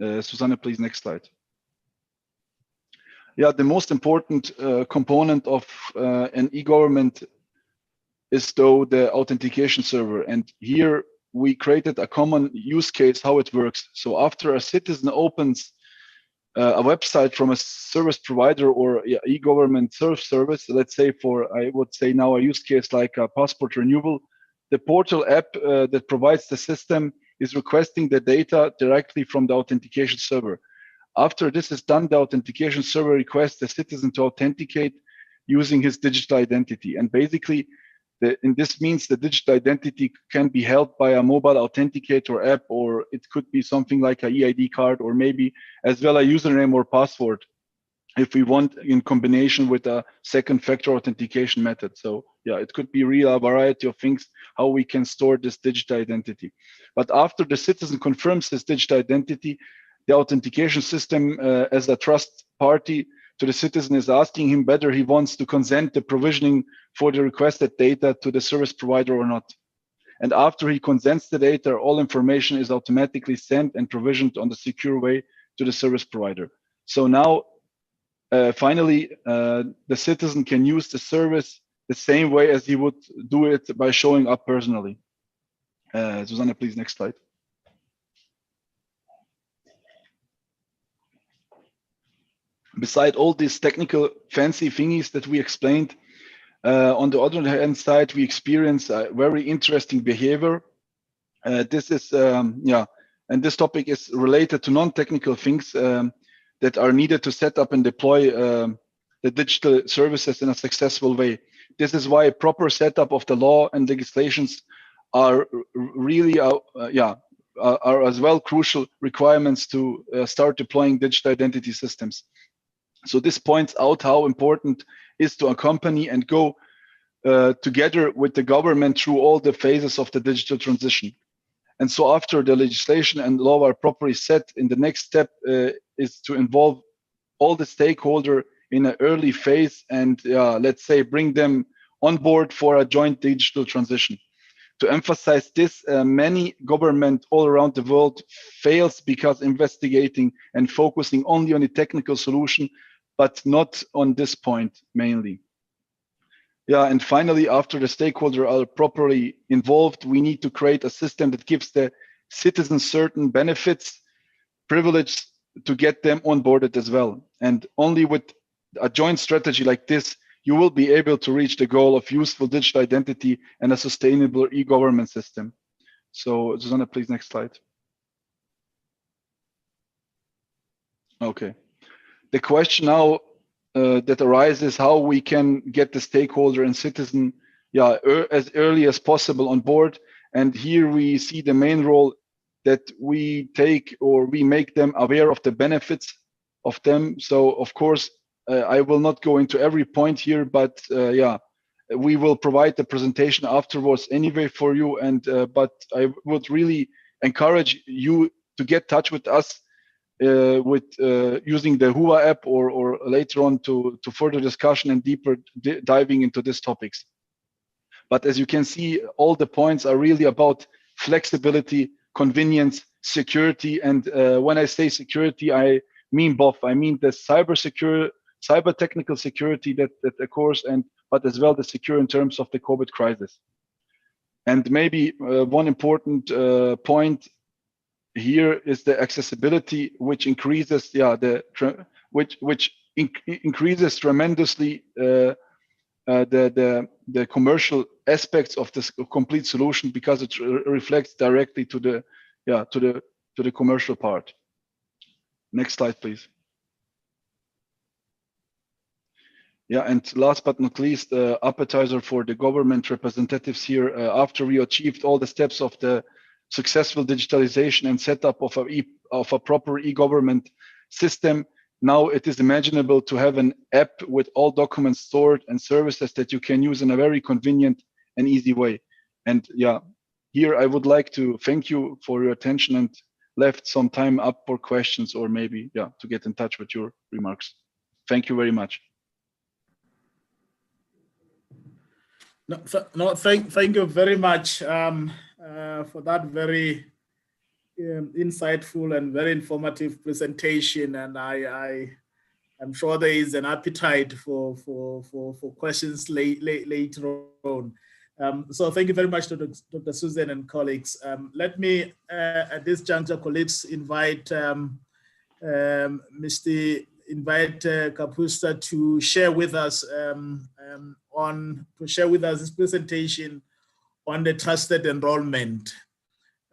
Susanne, please, next slide. Yeah, the most important component of an e-government is though the authentication server. And here we created a common use case how it works. So after a citizen opens a website from a service provider or e-government self-service, let's say I would say now a use case like a passport renewal, the portal app that provides the system is requesting the data directly from the authentication server. After this is done, the authentication server requests the citizen to authenticate using his digital identity. And basically, and this means the digital identity can be held by a mobile authenticator app, or it could be something like a EID card, or maybe as well a username or password, if we want in combination with a second factor authentication method. So yeah, it could be really a variety of things how we can store this digital identity. But after the citizen confirms his digital identity, the authentication system as a trust party to the citizen is asking him whether he wants to consent the provisioning for the requested data to the service provider or not. And after he consents the data, all information is automatically sent and provisioned on the secure way to the service provider. So now, finally, the citizen can use the service the same way as he would do it by showing up personally. Susanne, please, next slide. Beside all these technical fancy thingies that we explained, on the other hand side, we experience a very interesting behavior. This is, and this topic is related to non-technical things that are needed to set up and deploy the digital services in a successful way. This is why a proper setup of the law and legislations are really, are as well crucial requirements to start deploying digital identity systems. So this points out how important it is to accompany and go together with the government through all the phases of the digital transition. And so after the legislation and law are properly set, in the next step is to involve all the stakeholders in an early phase and let's say bring them on board for a joint digital transition. To emphasize this, many governments all around the world fails because investigating and focusing only on the technical solution, but not on this point mainly. Yeah, and finally, after the stakeholders are properly involved, we need to create a system that gives the citizens certain benefits, privileges to get them onboarded as well. And only with a joint strategy like this, you will be able to reach the goal of useful digital identity and a sustainable e-government system. So, Susanne, please, next slide. Okay. The question now that arises how we can get the stakeholder and citizen as early as possible on board. And here we see the main role that we take, or we make them aware of the benefits of them. So of course, I will not go into every point here, but we will provide the presentation afterwards anyway for you. And but I would really encourage you to get in touch with us with using the Hua app or later on to further discussion and deeper diving into these topics. But as you can see, all the points are really about flexibility, convenience, security. And when I say security, I mean both. I mean the cyber technical security that occurs, but as well the secure in terms of the COVID crisis. And maybe one important point here is the accessibility, which increases, increases tremendously the commercial aspects of this complete solution, because it reflects directly to the commercial part. Next slide, please. Yeah, and last but not least, appetizer for the government representatives here. After we achieved all the steps of the successful digitalization and setup of a proper e-government system, now it is imaginable to have an app with all documents stored and services that you can use in a very convenient and easy way. And yeah, here I would like to thank you for your attention and left some time up for questions, or maybe to get in touch with your remarks. Thank you very much. Thank you very much for that very insightful and very informative presentation. And I'm sure there is an appetite for questions later on. So thank you very much to Dr. Susan and colleagues. Let me, at this juncture, colleagues, invite Kapusta to share with us his presentation on the trusted enrollment,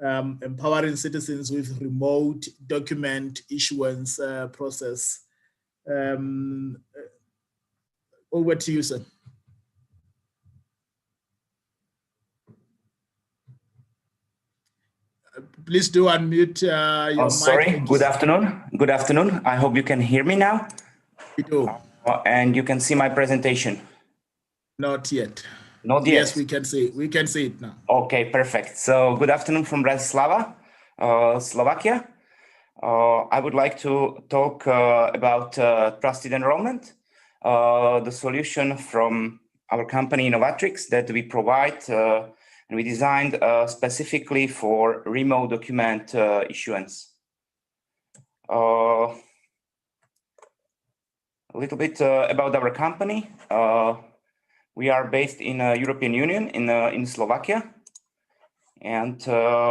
empowering citizens with remote document issuance process. Over to you, sir. Please do unmute your mic. Sorry, good afternoon. Good afternoon. I hope you can hear me now. We do. And you can see my presentation. Not yet. Not yet. Yes, we can see it now. Okay, perfect. So good afternoon from Bratislava, Slovakia. I would like to talk about trusted enrollment, the solution from our company Innovatrics that we provide and we designed specifically for remote document issuance. A little bit about our company. We are based in European Union in Slovakia, and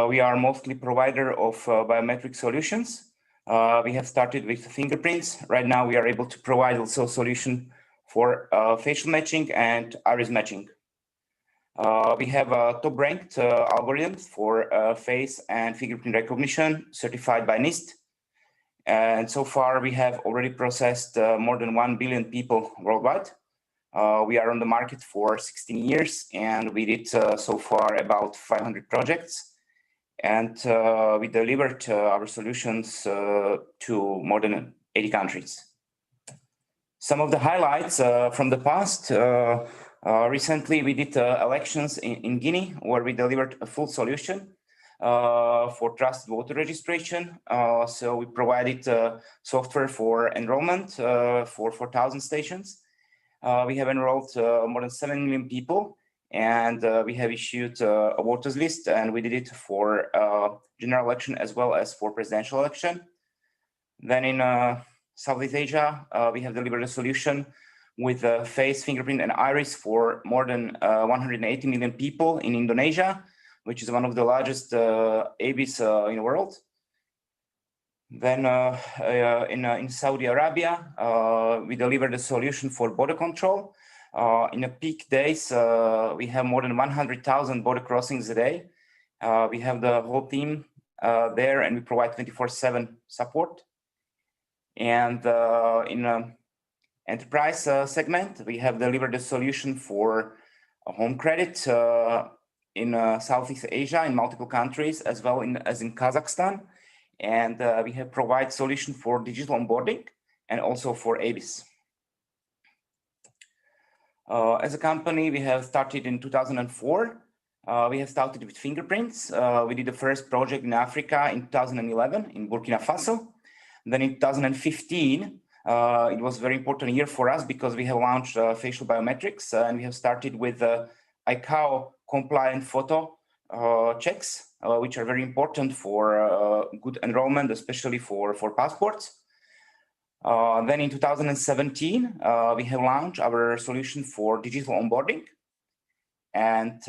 we are mostly provider of biometric solutions. We have started with fingerprints. Right now, we are able to provide also a solution for facial matching and iris matching. We have a top-ranked algorithm for face and fingerprint recognition certified by NIST. And so far, we have already processed more than 1 billion people worldwide. We are on the market for 16 years, and we did so far about 500 projects. And we delivered our solutions to more than 80 countries. Some of the highlights from the past, recently we did elections in Guinea, where we delivered a full solution for trusted voter registration. So we provided software for enrollment for 4,000 stations. We have enrolled more than 7 million people, and we have issued a voters list, and we did it for general election as well as for presidential election. Then in Southeast Asia, we have delivered a solution with face, fingerprint, and iris for more than 180 million people in Indonesia, which is one of the largest ABIs in the world. Then in Saudi Arabia, we delivered a solution for border control. In the peak days, we have more than 100,000 border crossings a day. We have the whole team there, and we provide 24/7 support. And in enterprise segment, we have delivered a solution for a home credit in Southeast Asia in multiple countries, as well as in Kazakhstan. And we have provided solution for digital onboarding and also for ABIS. As a company, we have started in 2004. We have started with fingerprints. We did the first project in Africa in 2011 in Burkina Faso. Then in 2015, it was a very important year for us because we have launched facial biometrics, and we have started with ICAO compliant photo checks, which are very important for good enrollment, especially for passports. Then in 2017, we have launched our solution for digital onboarding. And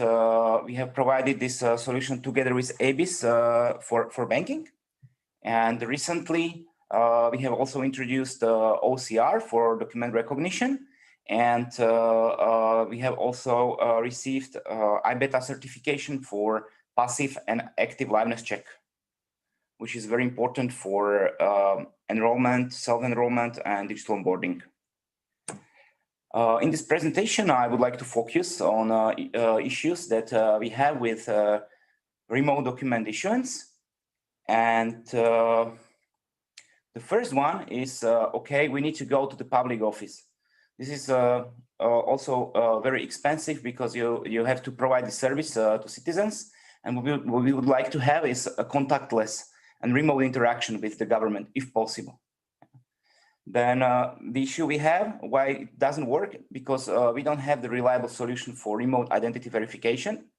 we have provided this solution together with ABIS for banking. And recently, we have also introduced OCR for document recognition. And we have also received iBeta certification for passive and active liveness check, which is very important for enrollment, self-enrollment, and digital onboarding. In this presentation, I would like to focus on issues that we have with remote document issuance. And the first one is, okay, we need to go to the public office. This is also very expensive because you have to provide the service to citizens. And what we would like to have is a contactless and remote interaction with the government, if possible. Then the issue we have, why it doesn't work, because we don't have the reliable solution for remote identity verification.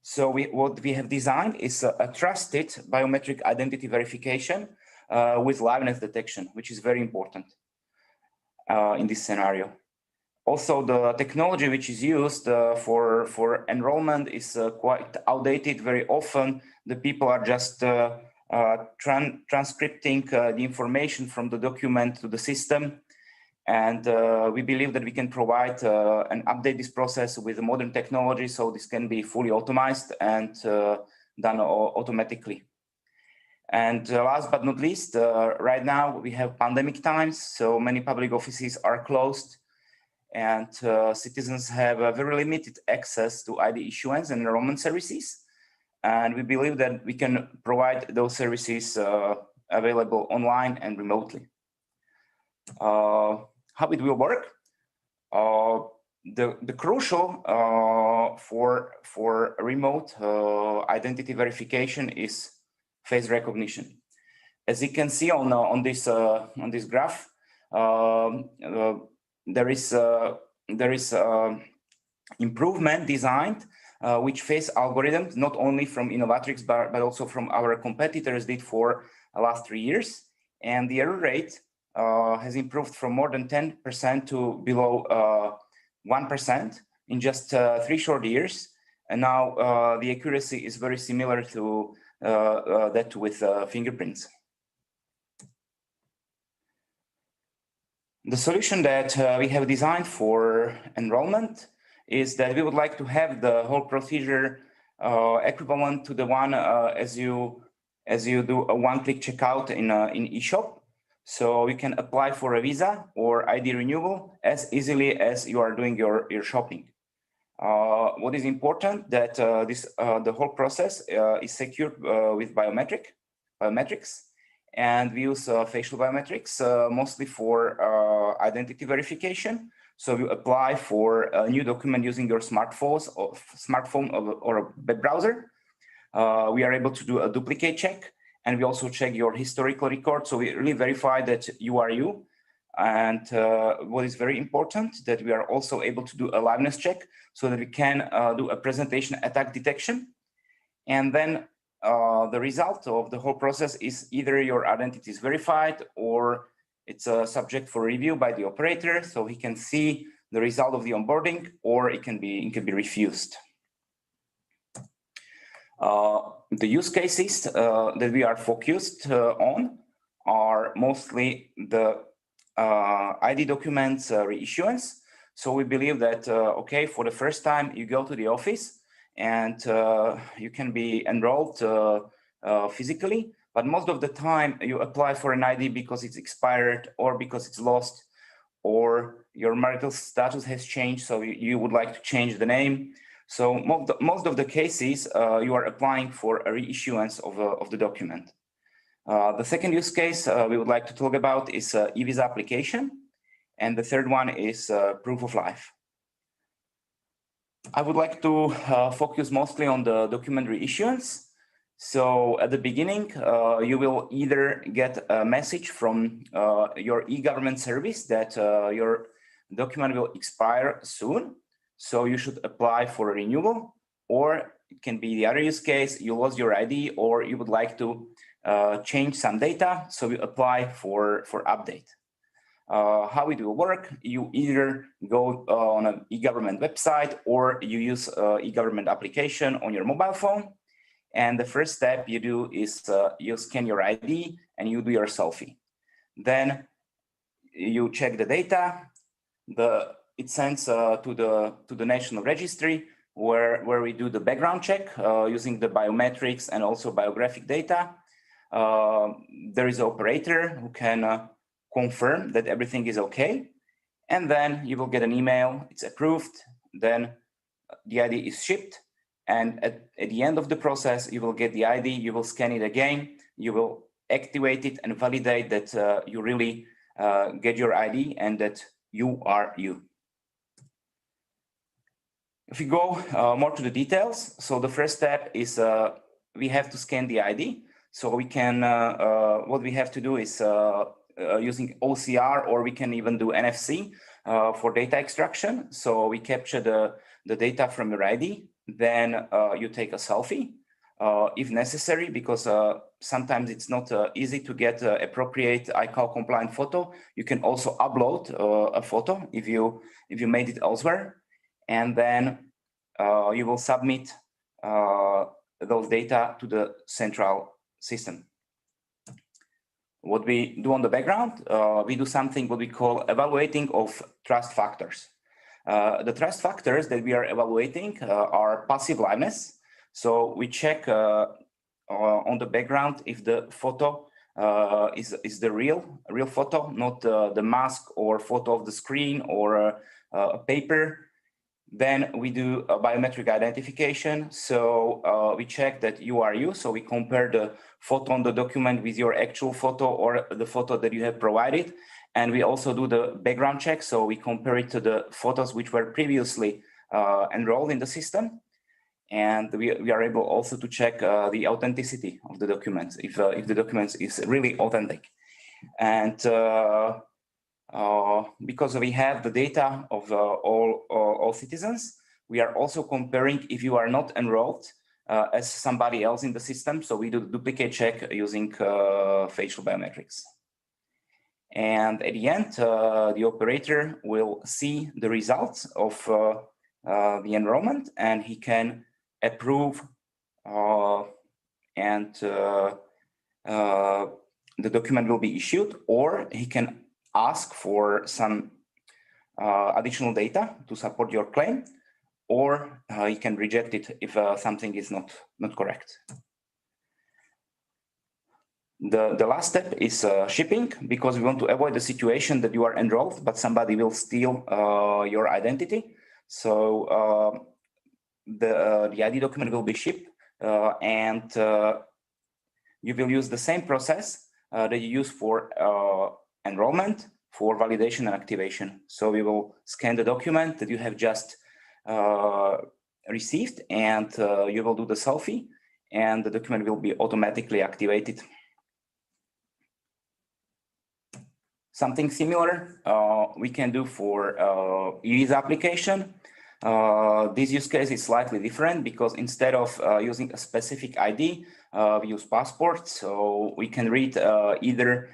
So what we have designed is a trusted biometric identity verification with liveness detection, which is very important in this scenario. Also, the technology which is used for enrollment is quite outdated. Very often, the people are just transcripting the information from the document to the system. And we believe that we can provide and update this process with modern technology, so this can be fully automated and done automatically. And last but not least, right now we have pandemic times, so many public offices are closed, and citizens have a very limited access to ID issuance and enrollment services. And we believe that we can provide those services available online and remotely. How it will work? The crucial for remote identity verification is face recognition. As you can see on this graph, there is improvement designed which face algorithms, not only from Innovatrics, but also from our competitors did for the last 3 years. And the error rate has improved from more than 10% to below 1% in just 3 short years. And now the accuracy is very similar to that with fingerprints. The solution that we have designed for enrollment is that we would like to have the whole procedure equivalent to the one as you do a one-click checkout in eShop. So you can apply for a visa or ID renewal as easily as you are doing your shopping. What is important that the whole process is secured with biometrics, and we use facial biometrics mostly for identity verification. So you apply for a new document using your smartphone or a web browser. We are able to do a duplicate check, and we also check your historical record. So we really verify that you are you. And what is very important, that we are also able to do a liveness check so that we can do a presentation attack detection. And then the result of the whole process is either your identity is verified or it's a subject for review by the operator, so he can see the result of the onboarding, or it can be refused. The use cases that we are focused on are mostly the ID documents reissuance. So we believe that, okay, for the first time you go to the office and you can be enrolled physically, but most of the time you apply for an ID because it's expired or because it's lost, or your marital status has changed, so you would like to change the name. So most of the cases you are applying for a reissuance of the document. The second use case we would like to talk about is e-visa application. And the third one is proof of life. I would like to focus mostly on the document reissuance. So at the beginning, you will either get a message from your eGovernment service that your document will expire soon. So you should apply for a renewal, or it can be the other use case, you lost your ID or you would like to change some data, so you apply for update. How it will work, you either go on an eGovernment website or you use eGovernment application on your mobile phone. And the first step you do is you scan your ID and you do your selfie. Then you check the data. The it sends to the national registry where we do the background check using the biometrics and also biographic data. There is an operator who can confirm that everything is okay. And then you will get an email, it's approved, then the ID is shipped. And at the end of the process, you will get the ID, you will scan it again, you will activate it and validate that you really get your ID and that you are you. If we go more to the details, so the first step is we have to scan the ID. So we can, what we have to do is using OCR, or we can even do NFC for data extraction. So we capture the data from your ID, then you take a selfie if necessary, because sometimes it's not easy to get appropriate ICAO compliant photo. You can also upload a photo if you made it elsewhere, and then you will submit those data to the central system. What we do on the background, we do something what we call evaluating of trust factors. The trust factors that we are evaluating are passive liveness. So we check on the background if the photo is the real photo, not the mask or photo of the screen or a paper. Then we do a biometric identification. So we check that you are you. So we compare the photo on the document with your actual photo or the photo that you have provided. And we also do the background check. So we compare it to the photos which were previously enrolled in the system. And we are able also to check the authenticity of the documents, if the document is really authentic. And because we have the data of all citizens, we are also comparing if you are not enrolled as somebody else in the system. So we do duplicate check using facial biometrics. And at the end, the operator will see the results of the enrollment, and he can approve and the document will be issued, or he can ask for some additional data to support your claim, or you can reject it if something is not correct. The last step is shipping, because we want to avoid the situation that you are enrolled, but somebody will steal your identity. So the ID document will be shipped, and you will use the same process that you use for enrollment, for validation and activation. So we will scan the document that you have just received, and you will do the selfie, and the document will be automatically activated. Something similar we can do for e-visa application. This use case is slightly different, because instead of using a specific ID, we use passport. So we can read either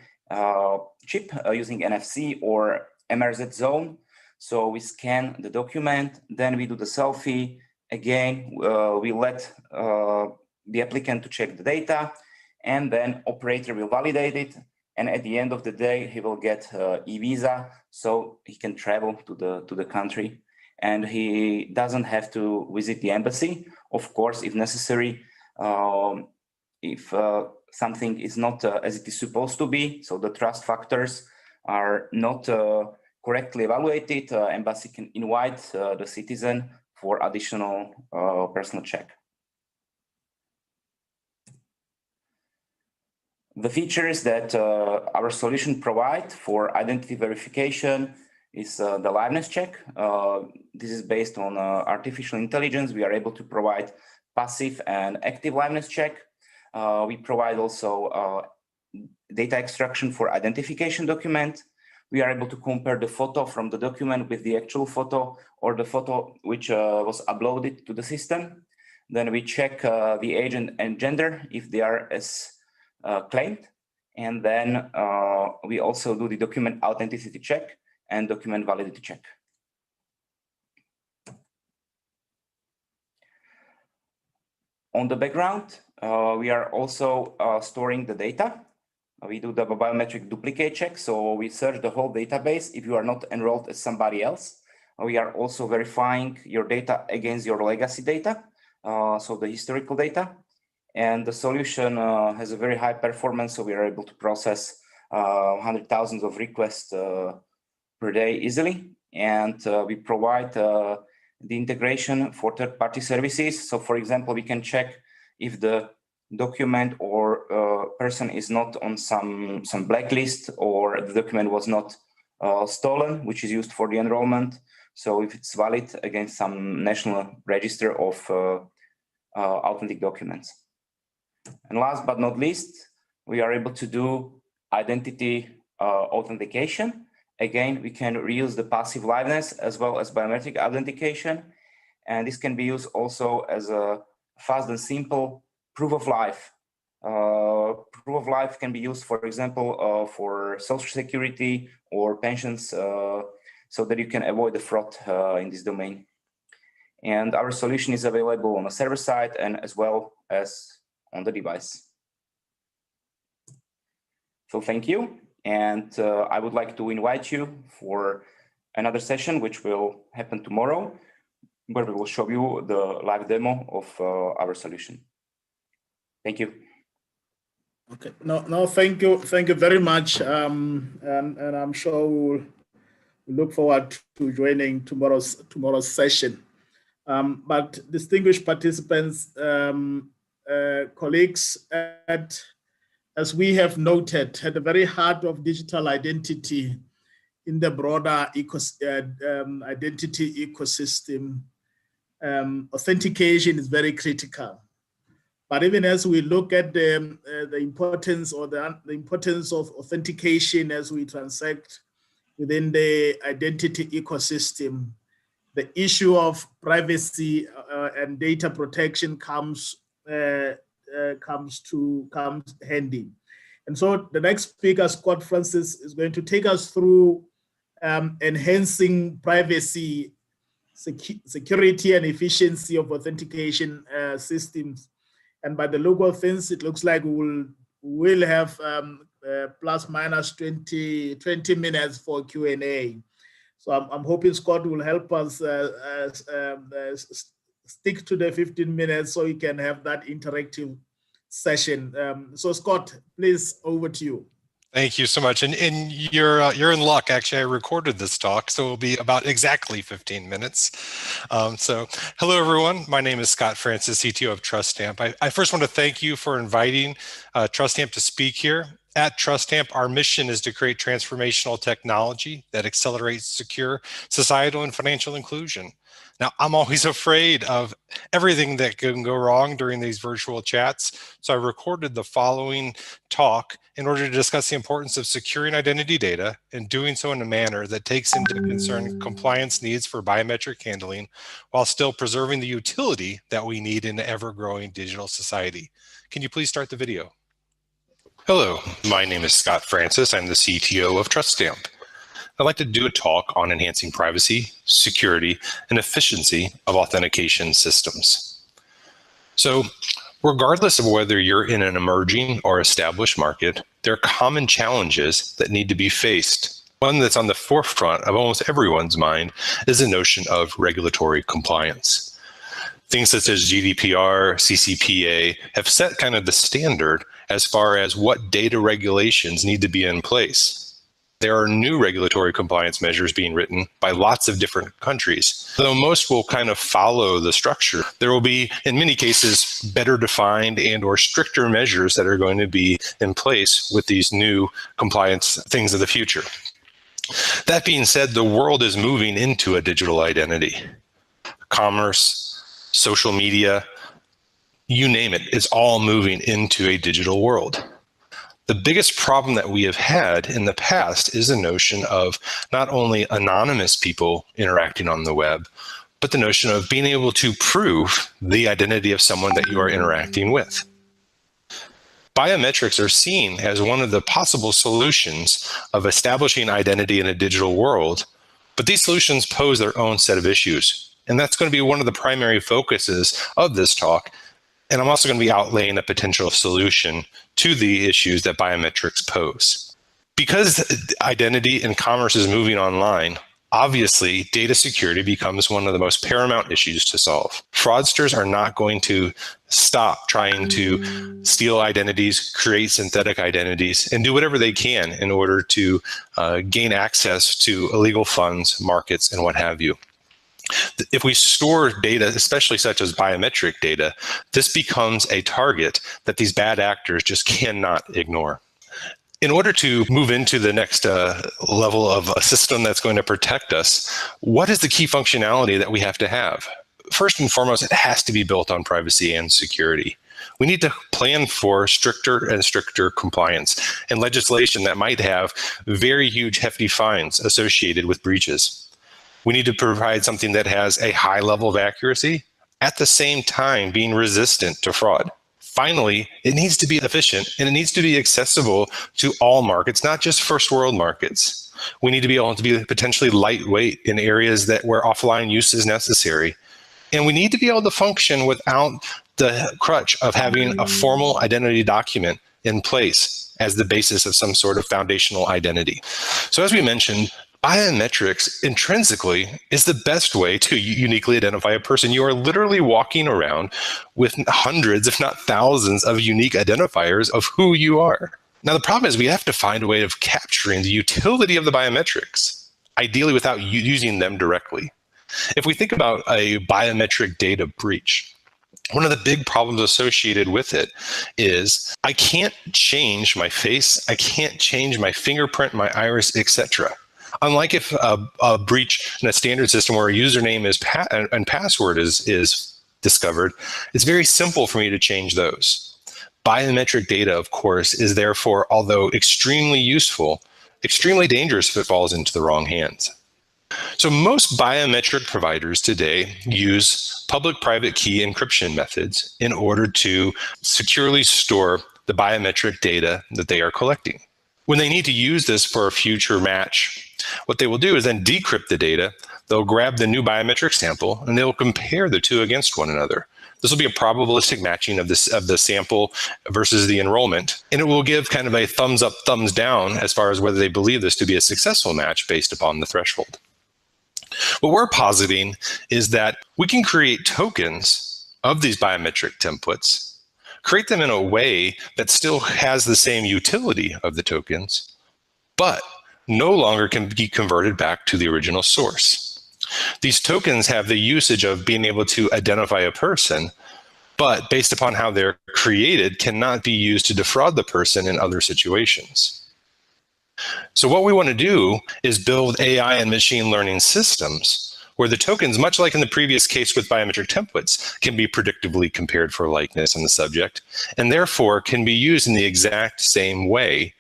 chip using NFC or MRZ zone. So we scan the document, then we do the selfie. Again, we let the applicant to check the data, and then operator will validate it. And at the end of the day, he will get e-visa, so he can travel to the country, and he doesn't have to visit the embassy. Of course, if necessary, if something is not as it is supposed to be, so the trust factors are not correctly evaluated, embassy can invite the citizen for additional personal check. The features that our solution provide for identity verification is the liveness check. This is based on artificial intelligence. We are able to provide passive and active liveness check. We provide also data extraction for identification document. We are able to compare the photo from the document with the actual photo or the photo which was uploaded to the system. Then we check the age and gender if they are as claimed. And then we also do the document authenticity check and document validity check. On the background, we are also storing the data. We do the biometric duplicate check. So we search the whole database. If you are not enrolled as somebody else, we are also verifying your data against your legacy data, so the historical data. And the solution has a very high performance, so we are able to process 100,000 of requests per day easily. And we provide the integration for third-party services. So for example, we can check if the document or person is not on some blacklist, or the document was not stolen, which is used for the enrollment. So if it's valid against some national register of authentic documents. And last but not least, we are able to do identity authentication. Again, we can reuse the passive liveness as well as biometric authentication. And this can be used also as a fast and simple proof of life. Proof of life can be used, for example, for social security or pensions, so that you can avoid the fraud in this domain. And our solution is available on the server side and as well as on the device. So thank you. And I would like to invite you for another session, which will happen tomorrow, where we will show you the live demo of our solution. Thank you. Okay. No, thank you very much. And I'm sure we'll look forward to joining tomorrow's session. But distinguished participants, colleagues, as we have noted, at the very heart of digital identity in the broader identity ecosystem, authentication is very critical. But even as we look at the importance or the importance of authentication as we transact within the identity ecosystem, the issue of privacy and data protection comes handy. And so the next speaker, Scott Francis, is going to take us through enhancing privacy, security, and efficiency of authentication systems. And by the look of things, it looks like we will have plus minus 20 minutes for Q&A. So I'm hoping Scott will help us stick to the 15 minutes so we can have that interactive session. So Scott, please, over to you. Thank you so much. And you're in luck. Actually, I recorded this talk, so it'll be about exactly 15 minutes. So hello, everyone. My name is Scott Francis, CTO of TrustStamp. I first want to thank you for inviting TrustStamp to speak here. At TrustStamp, our mission is to create transformational technology that accelerates secure societal and financial inclusion. Now, I'm always afraid of everything that can go wrong during these virtual chats, so I recorded the following talk in order to discuss the importance of securing identity data and doing so in a manner that takes into concern compliance needs for biometric handling while still preserving the utility that we need in an ever-growing digital society. Can you please start the video? Hello, my name is Scott Francis. I'm the CTO of TrustStamp. I'd like to do a talk on enhancing privacy, security, and efficiency of authentication systems. So, regardless of whether you're in an emerging or established market, there are common challenges that need to be faced. One that's on the forefront of almost everyone's mind is the notion of regulatory compliance. Things such as GDPR, CCPA have set kind of the standard as far as what data regulations need to be in place. There are new regulatory compliance measures being written by lots of different countries. Though most will kind of follow the structure, there will be, in many cases, better defined and or stricter measures that are going to be in place with these new compliance things of the future. That being said, the world is moving into a digital identity. Commerce, social media, you name it, is all moving into a digital world. The biggest problem that we have had in the past is the notion of not only anonymous people interacting on the web, but the notion of being able to prove the identity of someone that you are interacting with. Biometrics are seen as one of the possible solutions of establishing identity in a digital world, but these solutions pose their own set of issues. And that's going to be one of the primary focuses of this talk. And I'm also going to be outlaying a potential solution to the issues that biometrics pose. Because identity and commerce is moving online, Obviously, data security becomes one of the most paramount issues to solve. Fraudsters are not going to stop trying to steal identities, create synthetic identities, and do whatever they can in order to gain access to illegal funds, markets, and what have you. If we store data, especially such as biometric data, this becomes a target that these bad actors just cannot ignore. In order to move into the next level of a system that's going to protect us, what is the key functionality that we have to have? First and foremost, it has to be built on privacy and security. We need to plan for stricter and stricter compliance and legislation that might have very huge, hefty fines associated with breaches. We need to provide something that has a high level of accuracy, at the same time being resistant to fraud. Finally, it needs to be efficient and it needs to be accessible to all markets, not just first world markets. We need to be able to be potentially lightweight in areas where offline use is necessary. And we need to be able to function without the crutch of having a formal identity document in place as the basis of some sort of foundational identity. So as we mentioned, biometrics intrinsically is the best way to uniquely identify a person. You are literally walking around with hundreds, if not thousands, of unique identifiers of who you are. Now, the problem is we have to find a way of capturing the utility of the biometrics, ideally without using them directly. If we think about a biometric data breach, one of the big problems associated with it is I can't change my face, I can't change my fingerprint, my iris, etc. Unlike if a breach in a standard system where a username and password is discovered, it's very simple for me to change those. Biometric data, of course, is therefore, although extremely useful, extremely dangerous if it falls into the wrong hands. So most biometric providers today use public-private key encryption methods in order to securely store the biometric data that they are collecting. When they need to use this for a future match, what they will do is then decrypt the data. They'll grab the new biometric sample and they'll compare the two against one another. This will be a probabilistic matching of the sample versus the enrollment, and it will give kind of a thumbs up, thumbs down as far as whether they believe this to be a successful match based upon the threshold. What we're positing is that we can create tokens of these biometric templates, create them in a way that still has the same utility of the tokens, but no longer can be converted back to the original source. These tokens have the usage of being able to identify a person, but based upon how they're created, cannot be used to defraud the person in other situations. So what we want to do is build AI and machine learning systems where the tokens, much like in the previous case with biometric templates, can be predictably compared for likeness in the subject, and therefore can be used in the exact same way.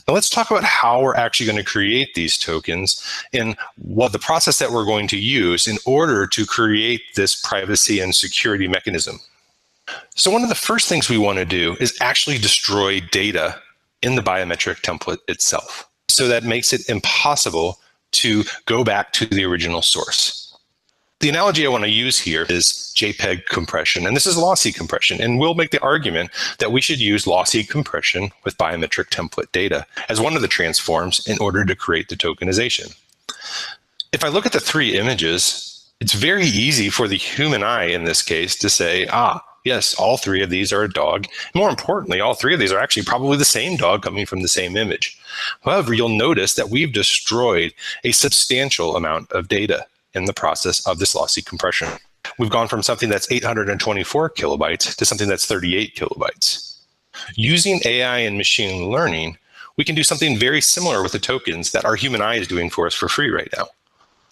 Now let's talk about how we're actually going to create these tokens and what the process that we're going to use in order to create this privacy and security mechanism. So one of the first things we want to do is actually destroy data in the biometric template itself. So that makes it impossible to go back to the original source. The analogy I want to use here is JPEG compression, and this is lossy compression, and we'll make the argument that we should use lossy compression with biometric template data as one of the transforms in order to create the tokenization. If I look at the three images, it's very easy for the human eye in this case to say, yes, all three of these are a dog. More importantly, all three of these are actually probably the same dog coming from the same image. However, you'll notice that we've destroyed a substantial amount of data in the process of this lossy compression. We've gone from something that's 824 kilobytes to something that's 38 kilobytes. Using AI and machine learning, we can do something very similar with the tokens that our human eye is doing for us for free right now.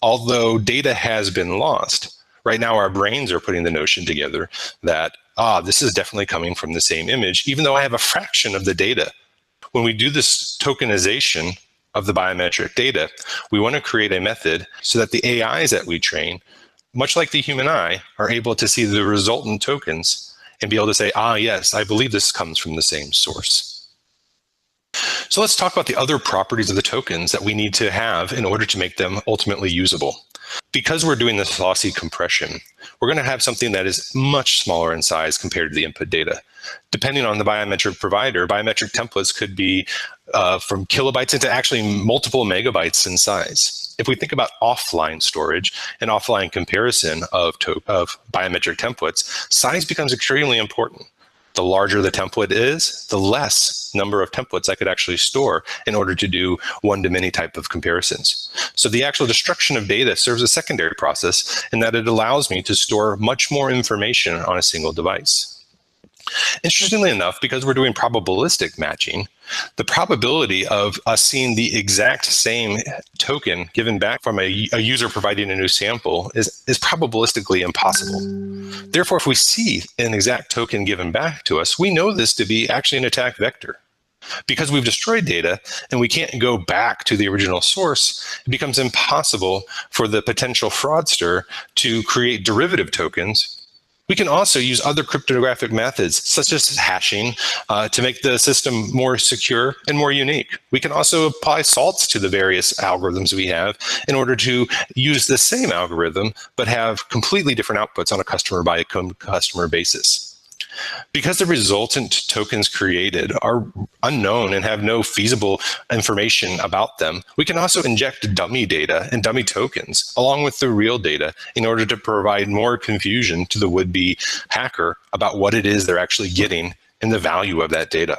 Although data has been lost, right now our brains are putting the notion together that, this is definitely coming from the same image, even though I have a fraction of the data. When we do this tokenization of the biometric data, we want to create a method so that the AIs that we train, much like the human eye, are able to see the resultant tokens and be able to say, yes, I believe this comes from the same source. So let's talk about the other properties of the tokens that we need to have in order to make them ultimately usable. Because we're doing this lossy compression, we're going to have something that is much smaller in size compared to the input data. Depending on the biometric provider, biometric templates could be from kilobytes into actually multiple megabytes in size. if we think about offline storage and offline comparison of biometric templates, size becomes extremely important. The larger the template is, the less number of templates I could actually store in order to do one-to-many type of comparisons. So the actual destruction of data serves a secondary process in that it allows me to store much more information on a single device. Interestingly enough, because we're doing probabilistic matching, the probability of us seeing the exact same token given back from a user providing a new sample is probabilistically impossible. Therefore, if we see an exact token given back to us, we know this to be actually an attack vector. Because we've destroyed data and we can't go back to the original source, it becomes impossible for the potential fraudster to create derivative tokens. We can also use other cryptographic methods, such as hashing, to make the system more secure and more unique. We can also apply salts to the various algorithms we have in order to use the same algorithm, but have completely different outputs on a customer-by-customer basis. Because the resultant tokens created are unknown and have no feasible information about them, we can also inject dummy data and dummy tokens along with the real data in order to provide more confusion to the would-be hacker about what it is they're actually getting and the value of that data.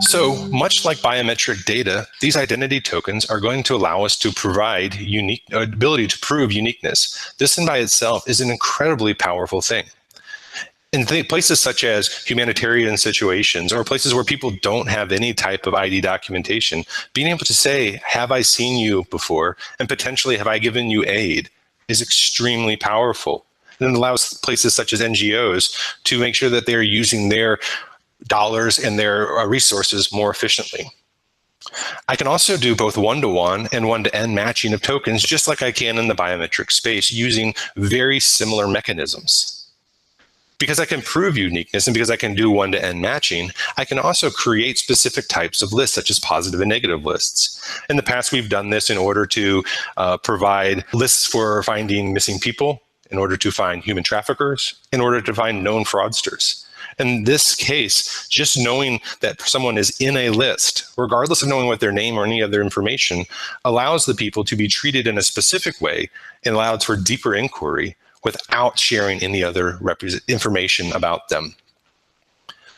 So much like biometric data, these identity tokens are going to allow us to provide ability to prove uniqueness. This in by itself is an incredibly powerful thing. In places such as humanitarian situations or places where people don't have any type of ID documentation, being able to say, have I seen you before, and potentially have I given you aid, is extremely powerful. And it allows places such as NGOs to make sure that they're using their dollars and their resources more efficiently. I can also do both one-to-one and one-to-N matching of tokens, just like I can in the biometric space, using very similar mechanisms. Because I can prove uniqueness and because I can do one-to-N matching, I can also create specific types of lists, such as positive and negative lists. In the past, we've done this in order to provide lists for finding missing people, in order to find human traffickers, in order to find known fraudsters. In this case, just knowing that someone is in a list, regardless of knowing what their name or any other information, allows the people to be treated in a specific way and allows for deeper inquiry without sharing any other information about them.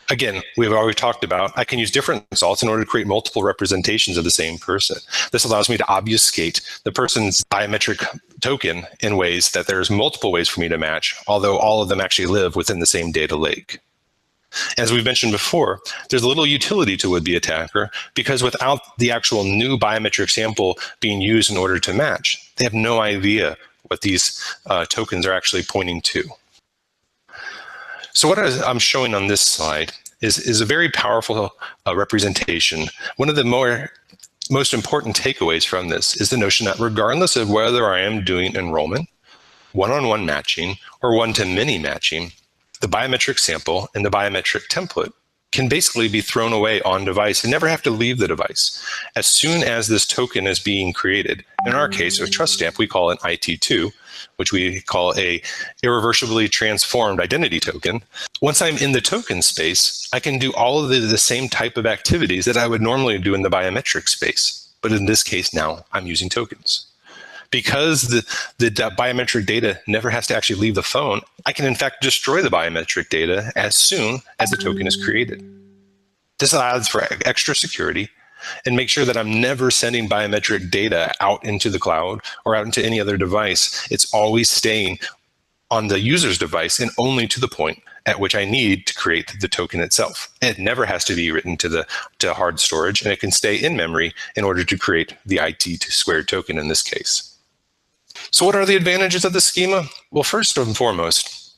Again, we've already talked about, I can use different salts in order to create multiple representations of the same person. This allows me to obfuscate the person's biometric token in ways that there's multiple ways for me to match, although all of them actually live within the same data lake. As we've mentioned before, there's a little utility to would-be attacker because without the actual new biometric sample being used in order to match, they have no idea what these tokens are actually pointing to. So what I'm showing on this slide is a very powerful representation. One of the most important takeaways from this is the notion that regardless of whether I am doing enrollment, one-on-one matching, or one-to-many matching, the biometric sample and the biometric template can basically be thrown away on device and never have to leave the device. As soon as this token is being created, in our case with TrustStamp, we call it IT2, which we call a irreversibly transformed identity token. Once I'm in the token space, I can do all of the same type of activities that I would normally do in the biometric space. But in this case now, I'm using tokens. Because the biometric data never has to actually leave the phone, I can in fact destroy the biometric data as soon as the token is created. This allows for extra security and make sure that I'm never sending biometric data out into the cloud or out into any other device. It's always staying on the user's device and only to the point at which I need to create the token itself. It never has to be written to hard storage, and it can stay in memory in order to create the IT2 token in this case. So what are the advantages of the schema? Well, first and foremost,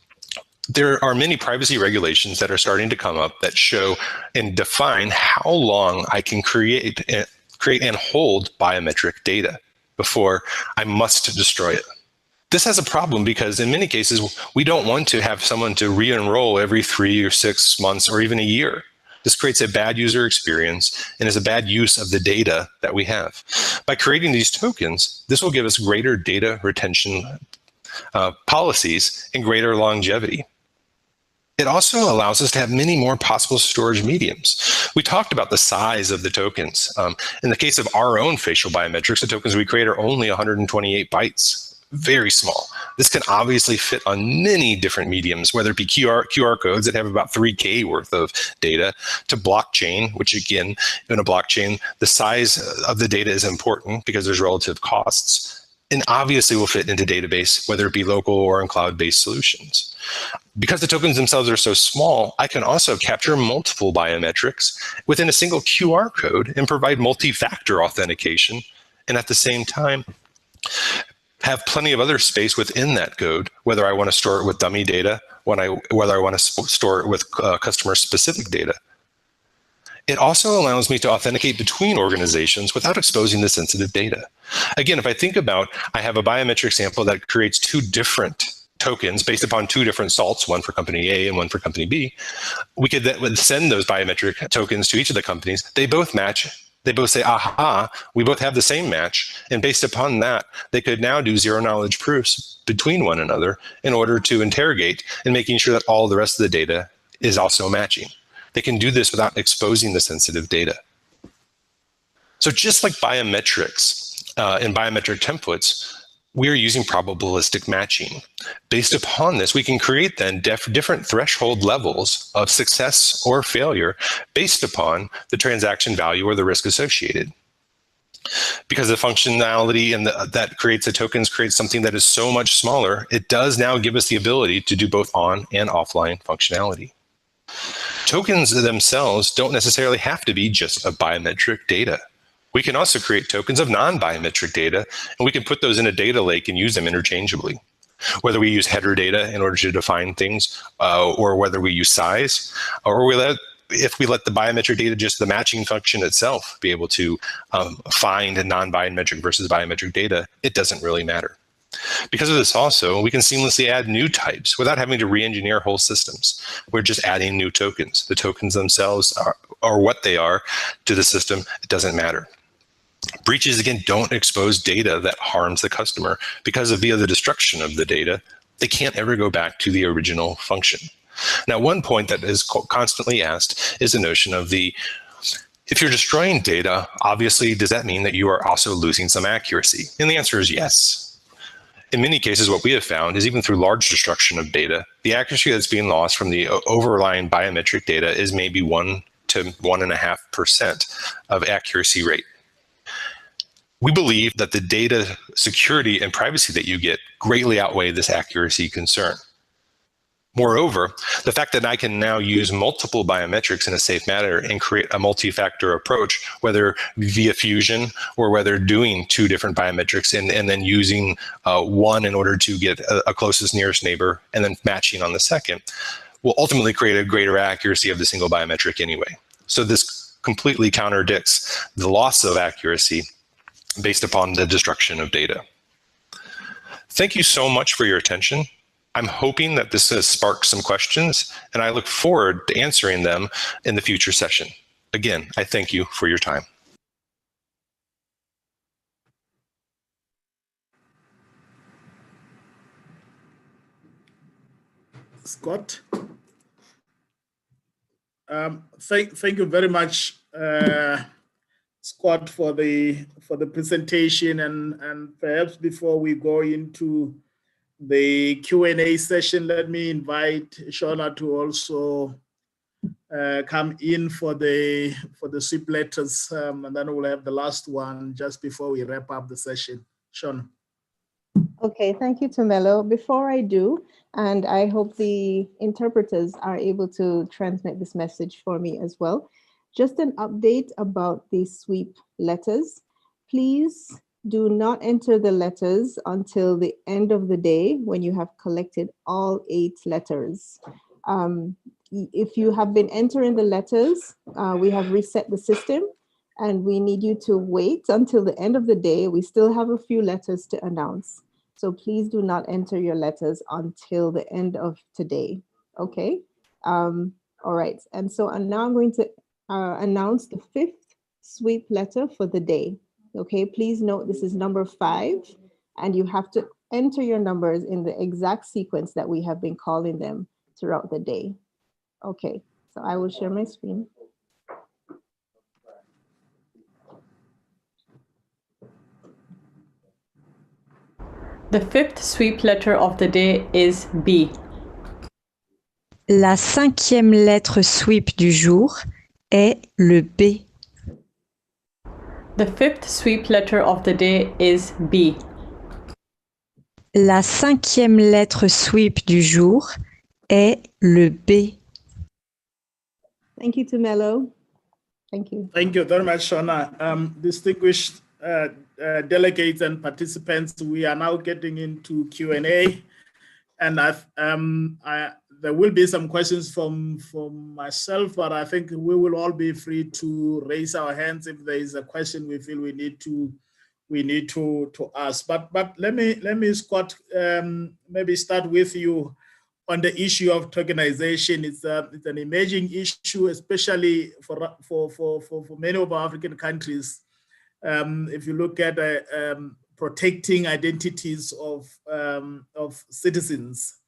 there are many privacy regulations that are starting to come up that show and define how long I can create and hold biometric data before I must destroy it. This has a problem because in many cases, we don't want to have someone to re-enroll every 3 or 6 months or even a year. This creates a bad user experience and is a bad use of the data that we have. By creating these tokens, this will give us greater data retention policies and greater longevity. It also allows us to have many more possible storage mediums. We talked about the size of the tokens. In the case of our own facial biometrics, the tokens we create are only 128 bytes, very small. This can obviously fit on many different mediums, whether it be QR codes that have about 3K worth of data, to blockchain, which again, in a blockchain, the size of the data is important because there's relative costs, and obviously will fit into database, whether it be local or in cloud-based solutions. Because the tokens themselves are so small, I can also capture multiple biometrics within a single QR code and provide multi-factor authentication, and at the same time, have plenty of other space within that code, whether I want to store it with dummy data, whether I want to store it with customer-specific data. It also allows me to authenticate between organizations without exposing the sensitive data. Again, if I think about, I have a biometric sample that creates two different tokens based upon two different salts, one for company A and one for company B. We could then send those biometric tokens to each of the companies. They both match. They both say, aha, we both have the same match. And based upon that, they could now do zero knowledge proofs between one another in order to interrogate and making sure that all the rest of the data is also matching. They can do this without exposing the sensitive data. So just like biometrics and biometric templates, we are using probabilistic matching. Based upon this, we can create then different threshold levels of success or failure based upon the transaction value or the risk associated. Because the functionality and that creates the tokens creates something that is so much smaller, it does now give us the ability to do both on and offline functionality. Tokens themselves don't necessarily have to be just a biometric data. We can also create tokens of non-biometric data, and we can put those in a data lake and use them interchangeably. Whether we use header data in order to define things, or whether we use size, or if we let the biometric data, just the matching function itself, be able to find a non-biometric versus biometric data, it doesn't really matter. Because of this also, we can seamlessly add new types without having to re-engineer whole systems. We're just adding new tokens. The tokens themselves are what they are to the system. It doesn't matter. Breaches, again, don't expose data that harms the customer because via the destruction of the data, they can't ever go back to the original function. Now, one point that is constantly asked is the notion of if you're destroying data, obviously, does that mean that you are also losing some accuracy? And the answer is yes. In many cases, what we have found is even through large destruction of data, the accuracy that's being lost from the overlying biometric data is maybe 1 to 1.5% of accuracy rate. We believe that the data security and privacy that you get greatly outweigh this accuracy concern. Moreover, the fact that I can now use multiple biometrics in a safe manner and create a multi-factor approach, whether via fusion or whether doing two different biometrics and then using one in order to get a closest nearest neighbor and then matching on the second, will ultimately create a greater accuracy of the single biometric anyway. So this completely contradicts the loss of accuracy based upon the destruction of data. Thank you so much for your attention. I'm hoping that this has sparked some questions, and I look forward to answering them in the future session. Again, I thank you for your time. Scott? Thank you very much, Scott, for the presentation, and perhaps before we go into the Q&A session, let me invite Shona to also come in for the SWIP letters, and then we'll have the last one just before we wrap up the session. Shona. Okay, thank you, Tumelo. Before I do, and I hope the interpreters are able to transmit this message for me as well, just an update about the SWIP letters. Please do not enter the letters until the end of the day when you have collected all 8 letters. If you have been entering the letters, we have reset the system and we need you to wait until the end of the day. We still have a few letters to announce. So please do not enter your letters until the end of today, okay? All right, and so now I'm going to announce the 5th SWIP letter for the day. Okay, please note this is number 5, and you have to enter your numbers in the exact sequence that we have been calling them throughout the day. Okay, so I will share my screen. The fifth sweep letter of the day is B. La cinquième lettre sweep du jour est le B. The fifth sweep letter of the day is B. La cinquième lettre sweep du jour est le B. Thank you, Tumelo. Thank you. Thank you very much, Shona. Distinguished delegates and participants, we are now getting into Q&A, and there will be some questions from myself, but I think we will all be free to raise our hands if there is a question we feel we need to ask. But let me Scott, maybe start with you on the issue of tokenization. It's an emerging issue, especially for many of our African countries. If you look at protecting identities of citizens,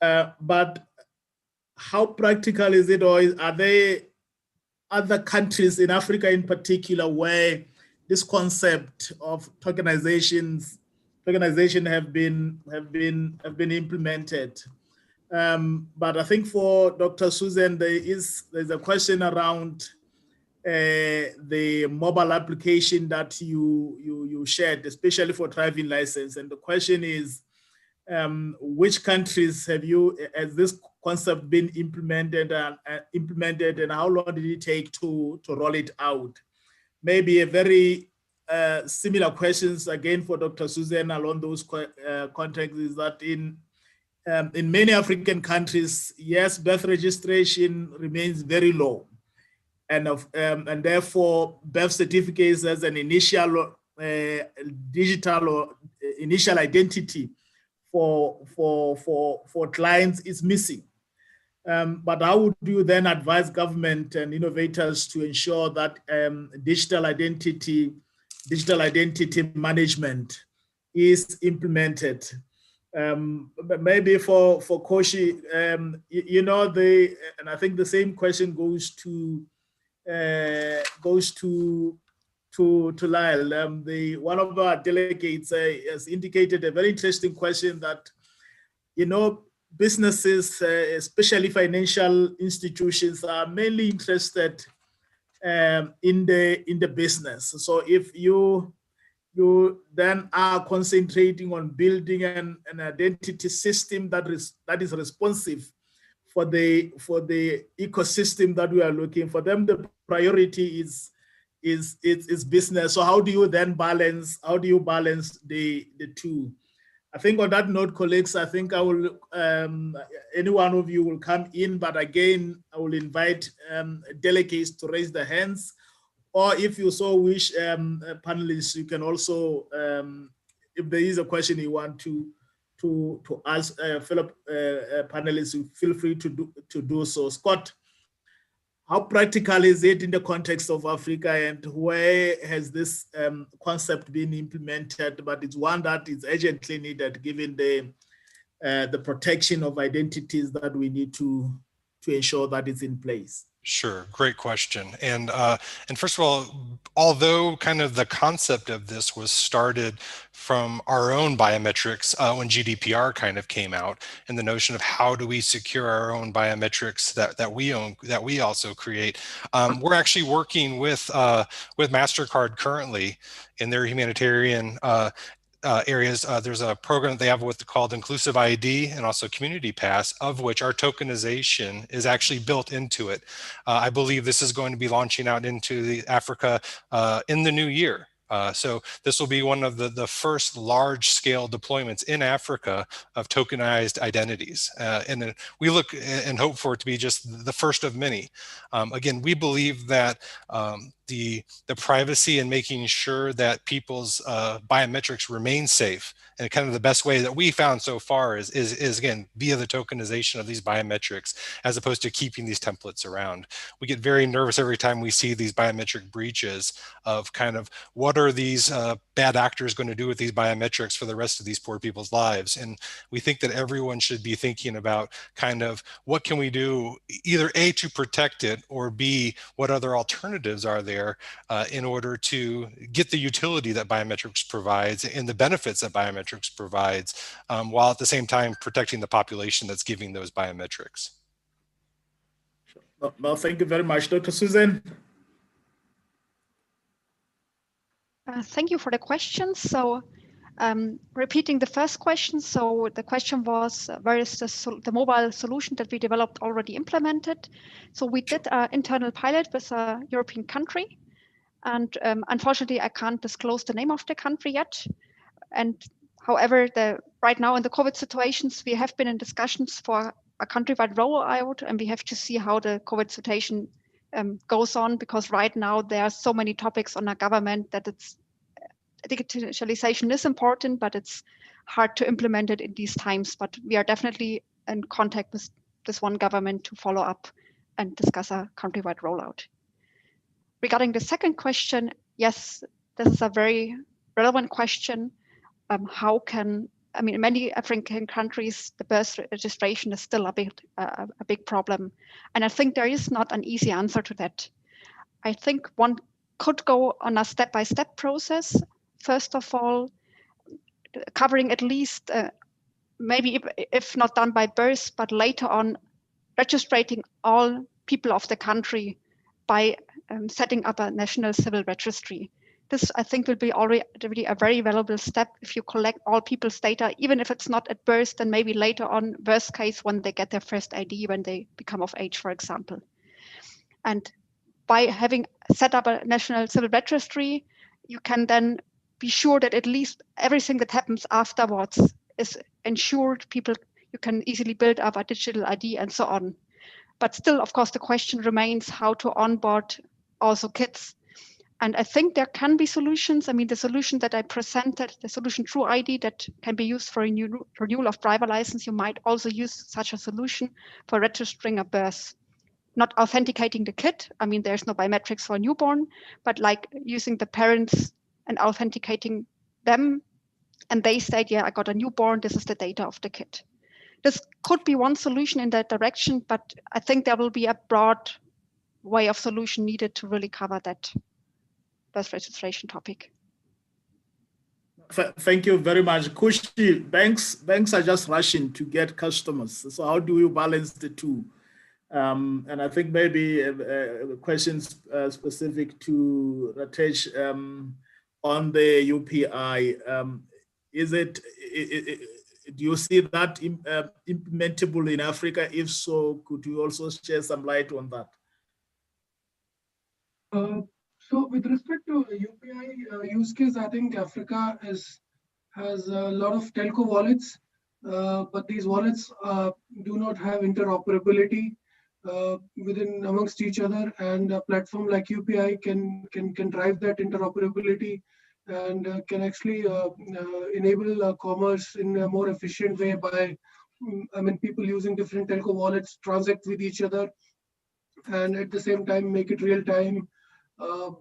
but how practical is it, or are there other countries in Africa in particular where this concept of tokenization have been implemented? But I think for Dr. Susan, there's a question around the mobile application that you shared, especially for driving license. And the question is, which countries has this concept been implemented, and how long did it take to roll it out? Maybe a very similar questions again for Dr. Susan along those contexts is that in many African countries, yes, birth registration remains very low, and therefore birth certificates as an initial digital or initial identity for clients is missing. But how would you then advise government and innovators to ensure that digital identity management is implemented? Maybe for Koshi, and I think the same question goes to Lyle. One of our delegates has indicated a very interesting question that, businesses, especially financial institutions, are mainly interested in the business. So if you then are concentrating on building an identity system that is responsive for the ecosystem that we are looking for, them the priority is business. So how do you balance the two? I think on that note, colleagues, I think I will, any one of you will come in, but again, I will invite delegates to raise their hands, or if you so wish, panelists, you can also, if there is a question you want to ask fellow panelists, you feel free to do so. Scott, how practical is it in the context of Africa, and where has this concept been implemented? But it's one that is urgently needed given the protection of identities that we need to ensure that it's in place. Sure, great question. And first of all, although kind of the concept of this was started from our own biometrics when GDPR kind of came out, and the notion of how do we secure our own biometrics that we own, that we also create, we're actually working with MasterCard currently in their humanitarian areas. There's a program that they have what's called Inclusive ID and also Community Pass, of which our tokenization is actually built into it. I believe this is going to be launching out into Africa in the new year. So this will be one of the first large-scale deployments in Africa of tokenized identities. And we look and hope for it to be just the first of many. Again, we believe that the privacy and making sure that people's biometrics remain safe, and kind of the best way that we found so far is again via the tokenization of these biometrics, as opposed to keeping these templates around. We get very nervous every time we see these biometric breaches of kind of what are these bad actors going to do with these biometrics for the rest of these poor people's lives? And we think that everyone should be thinking about kind of what can we do, either A, to protect it, or B, what other alternatives are there in order to get the utility that biometrics provides and the benefits that biometrics provides, while at the same time protecting the population that's giving those biometrics. Well, thank you very much, Dr. Susan. Thank you for the question. So repeating the first question. So the question was, where is the mobile solution that we developed already implemented? So we did an internal pilot with a European country. And unfortunately, I can't disclose the name of the country yet. And however, right now in the COVID situations, we have been in discussions for a countrywide rollout, and we have to see how the COVID situation goes on, because right now there are so many topics on our government that digitalization is important, but it's hard to implement it in these times. But we are definitely in contact with this one government to follow up and discuss a countrywide rollout. Regarding the second question, yes, this is a very relevant question. In many African countries, the birth registration is still a big problem. And I think there is not an easy answer to that. I think one could go on a step-by-step process. First of all, covering at least, maybe if not done by birth, but later on, registering all people of the country by setting up a national civil registry. This, I think, will be already a very valuable step if you collect all people's data, even if it's not at birth, then maybe later on, worst case, when they get their first ID, when they become of age, for example. And by having set up a national civil registry, you can then be sure that at least everything that happens afterwards is ensured. You can easily build up a digital ID and so on. But still, of course, the question remains how to onboard also kids. And I think there can be solutions. I mean, the solution that I presented, the solution True ID that can be used for renewal of driver license, you might also use such a solution for registering a birth. Not authenticating the kid. I mean, there's no biometrics for a newborn, but like using the parents and authenticating them. And they said, yeah, I got a newborn. This is the data of the kid. This could be one solution in that direction, but I think there will be a broad way of solution needed to really cover that birth registration topic. Thank you very much. Kushi, banks are just rushing to get customers. So how do you balance the two? And I think maybe questions specific to Ratesh on the UPI. Do you see that implementable in Africa? If so, could you also shed some light on that? So with respect to UPI use case, I think Africa has a lot of telco wallets, but these wallets do not have interoperability amongst each other, and a platform like UPI can drive that interoperability and can actually enable commerce in a more efficient way by, people using different telco wallets transact with each other, and at the same time make it real time.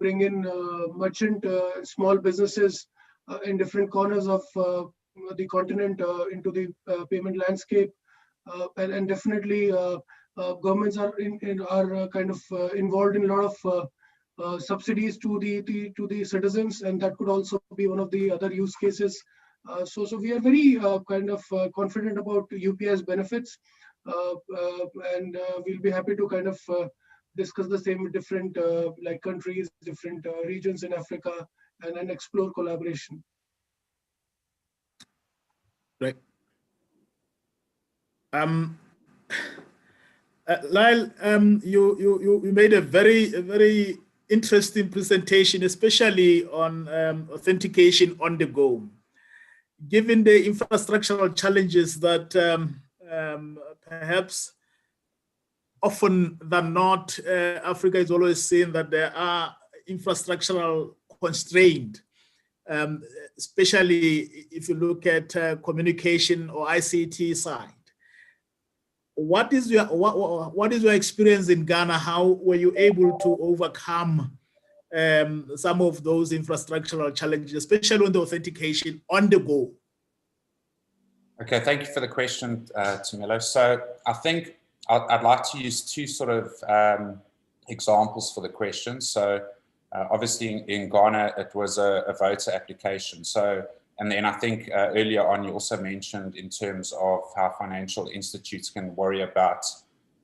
Bring in merchant small businesses in different corners of the continent into the payment landscape, and definitely governments are kind of involved in a lot of subsidies to the citizens, and that could also be one of the other use cases. So we are very kind of confident about UPI's benefits, and we'll be happy to kind of discuss the same with different countries, different regions in Africa, and then explore collaboration. Right. Lyle, you made a very interesting presentation, especially on authentication on the go. Given the infrastructural challenges that perhaps often than not, Africa is always saying that there are infrastructural constraints, especially if you look at communication or ICT side. What is your experience in Ghana? How were you able to overcome some of those infrastructural challenges, especially on the authentication on the go? Okay, thank you for the question, Tumelo. So I think I'd like to use two sort of examples for the question. So obviously in Ghana, it was a voter application. So, and then I think earlier on, you also mentioned in terms of how financial institutes can worry about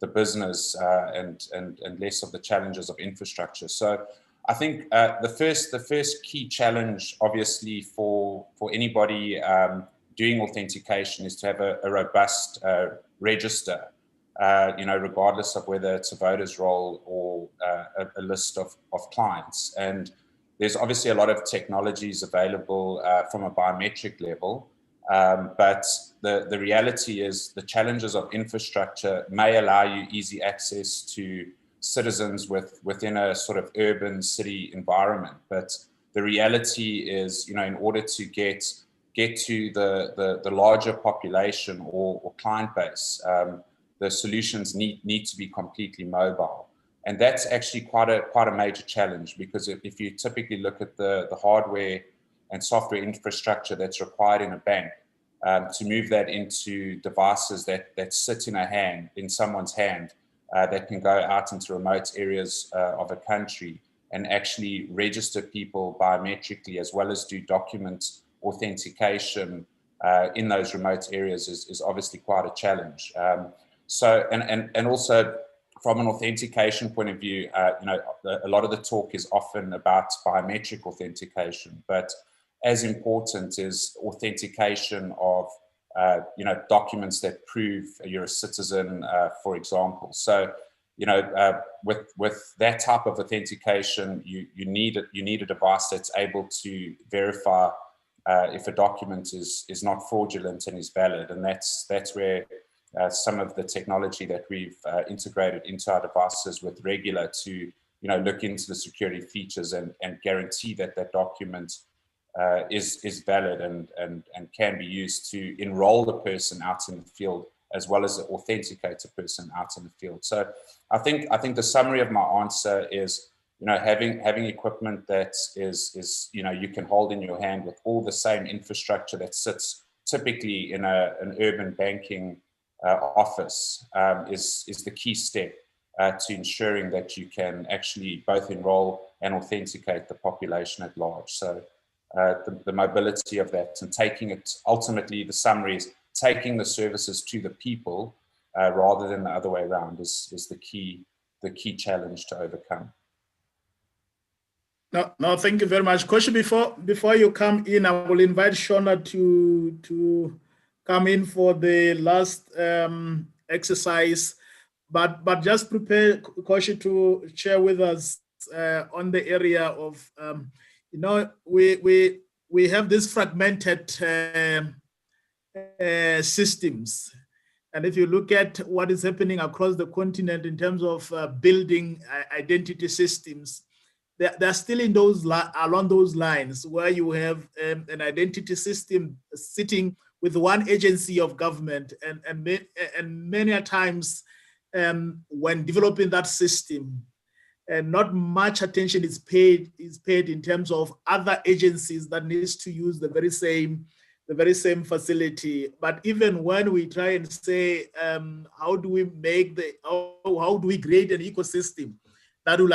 the business and less of the challenges of infrastructure. So I think the first key challenge, obviously, for anybody doing authentication is to have a robust register, regardless of whether it's a voter's roll or a list of clients. And there's obviously a lot of technologies available from a biometric level, but the reality is the challenges of infrastructure may allow you easy access to citizens within a sort of urban city environment. But the reality is, in order to get to the larger population or client base, the solutions need to be completely mobile. And that's actually quite a major challenge, because if you typically look at the hardware and software infrastructure that's required in a bank, to move that into devices that sit in someone's hand, that can go out into remote areas of a country and actually register people biometrically, as well as do document authentication in those remote areas is obviously quite a challenge. And also from an authentication point of view, a lot of the talk is often about biometric authentication, but as important is authentication of documents that prove you're a citizen, for example. So with that type of authentication, you need a device that's able to verify if a document is not fraudulent and is valid, and that's where some of the technology that we've integrated into our devices with Regular to look into the security features and guarantee that document is valid and can be used to enroll the person out in the field, as well as authenticate a person out in the field. So I think the summary of my answer is, having equipment that is you can hold in your hand with all the same infrastructure that sits typically in an urban banking office is the key step to ensuring that you can actually both enroll and authenticate the population at large. So the mobility of that and taking it, ultimately the summary is taking the services to the people rather than the other way around is the key challenge to overcome. No, thank you very much. Koshi, before you come in, I will invite Shona to come in for the last exercise, but just prepare Koshi to share with us on the area of, we have these fragmented systems. And if you look at what is happening across the continent in terms of building identity systems, they're still in along those lines, where you have an identity system sitting with one agency of government, and many times when developing that system, and not much attention is paid in terms of other agencies that needs to use the very same facility. But even when we try and say, how do we create an ecosystem that will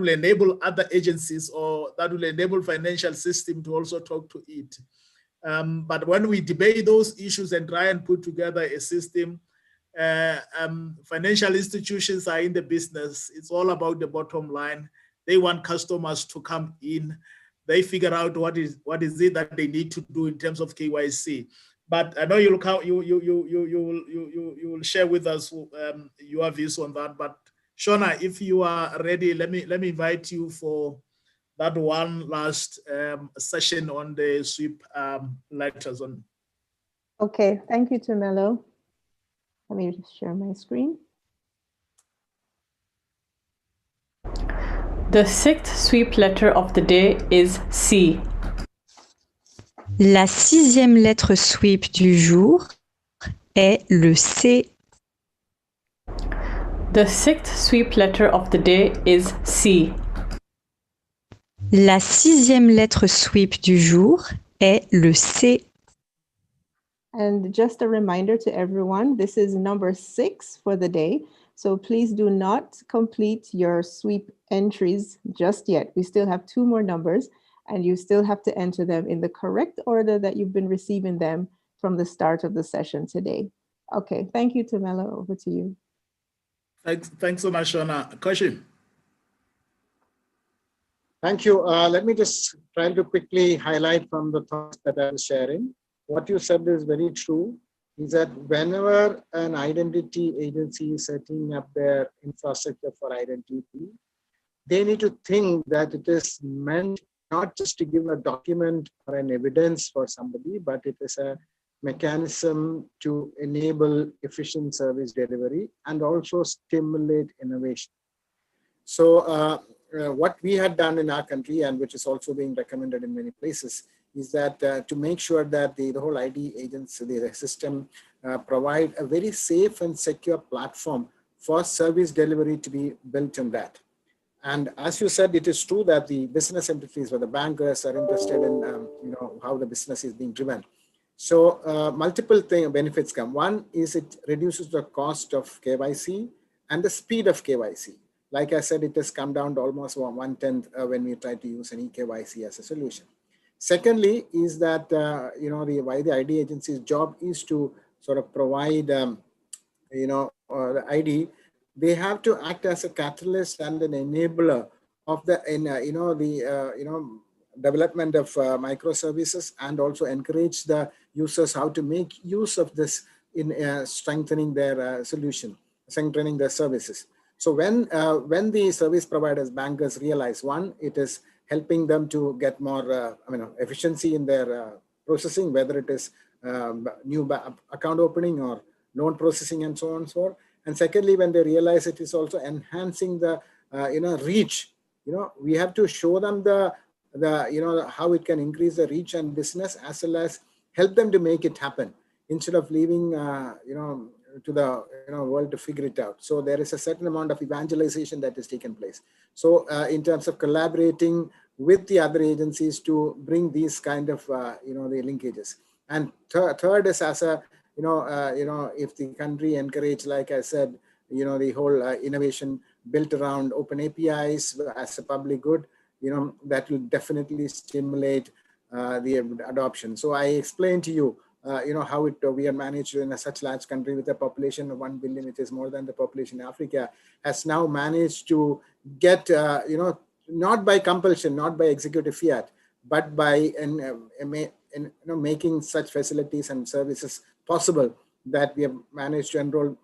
enable other agencies, or that will enable financial system to also talk to it. But when we debate those issues and try and put together a system, financial institutions are in the business. It's all about the bottom line. They want customers to come in. They figure out what is it that they need to do in terms of KYC. But I know you will share with us your views on that. But Shona, if you are ready, let me invite you for that one last session on the SWIP letters on. Okay, thank you, Tumelo. Let me just share my screen. The sixth SWIP letter of the day is C. La sixième lettre SWIP du jour est le C. The sixth SWIP letter of the day is C. La 6e lettre SWIP du jour est le C. And just a reminder to everyone, this is number 6 for the day. So please do not complete your sweep entries just yet. We still have 2 more numbers and you still have to enter them in the correct order that you've been receiving them from the start of the session today. Okay, thank you, Tamela. Over to you. Thanks so much, Shona. Koshin. Thank you. Let me just try to quickly highlight from the thoughts that I was sharing. What you said is very true, is that whenever an identity agency is setting up their infrastructure for identity, they need to think that it is meant not just to give a document or an evidence for somebody, but it is a mechanism to enable efficient service delivery and also stimulate innovation. So what we had done in our country, and which is also being recommended in many places, is that to make sure that the whole ID agency, the system provide a very safe and secure platform for service delivery to be built on that. And as you said, it is true that the business entities or the bankers are interested in how the business is being driven. So multiple benefits come. One is it reduces the cost of KYC and the speed of KYC. Like I said, it has come down to almost 1/10 when we try to use an eKYC as a solution. Secondly, is that why the ID agency's job is to sort of provide the ID. They have to act as a catalyst and an enabler of the development of microservices, and also encourage the users how to make use of this in strengthening their solution, strengthening their services. So when the service providers, bankers realize, one, it is helping them to get more efficiency in their processing, whether it is new account opening or loan processing and so on and so forth. And secondly, when they realize it is also enhancing the reach, we have to show them how it can increase the reach and business, as well as help them to make it happen instead of leaving to the world to figure it out. So there is a certain amount of evangelization that has taken place. So in terms of collaborating with the other agencies to bring these kind of the linkages. And third is as a if the country encourage, like I said, the whole innovation built around open APIs as a public good, that will definitely stimulate the adoption. So I explained to you how we are managed in such large country with a population of 1 billion, which is more than the population in Africa, has now managed to get, not by compulsion, not by executive fiat, but by making such facilities and services possible, that we have managed to enroll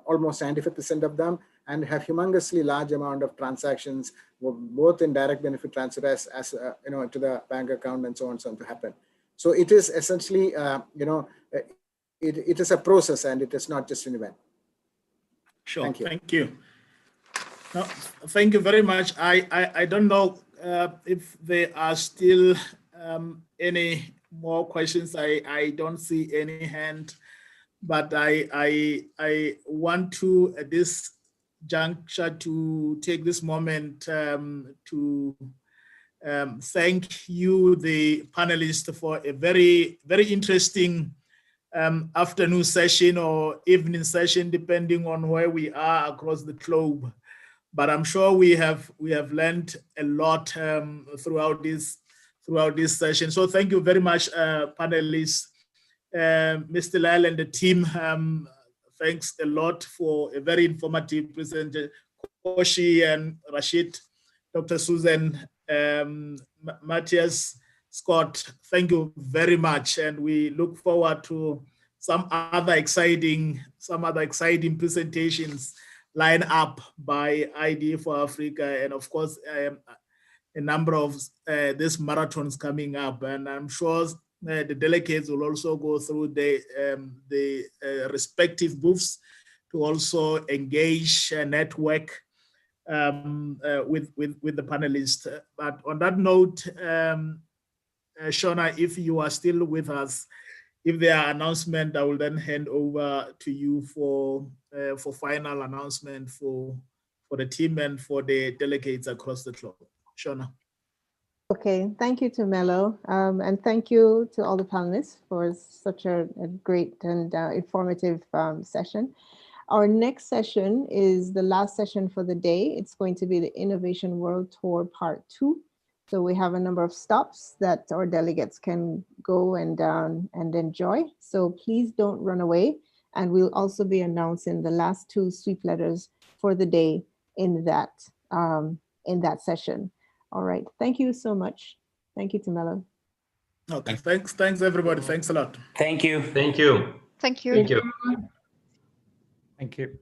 almost 95% of them and have humongously large amount of transactions, both in direct benefit transfer as to the bank account and so on to happen. So it is essentially, it is a process and it is not just an event. Sure, thank you. No, thank you very much. I don't know if there are still any more questions. I don't see any hand, but I want to, at this juncture, to take this moment to thank you, the panelists, for a very, very interesting afternoon session or evening session, depending on where we are across the globe. But I'm sure we have learned a lot throughout this session. So thank you very much, panelists. Mr. Lal and the team, thanks a lot for a very informative presentation. Koshi and Rashid, Dr. Susan, Matthias, Scott, thank you very much. And we look forward to some other exciting presentations line up by ID4AFRICA, and of course, a number of these marathons coming up. And I'm sure the delegates will also go through the respective booths to also engage, network with the panelists. But on that note, Shona, if you are still with us, if there are announcements, I will then hand over to you for final announcement for the team and for the delegates across the globe. Shona. Okay, thank you to Mello, and thank you to all the panelists for such a great and informative session. Our next session is the last session for the day. It's going to be the Innovation World Tour Part 2. So we have a number of stops that our delegates can go and enjoy. So please don't run away. And we'll also be announcing the last 2 sweep letters for the day in that session. All right. Thank you so much. Thank you, Mello. Okay. Thanks, everybody. Thanks a lot. Thank you. Thank you. Thank you. Thank you. Thank you.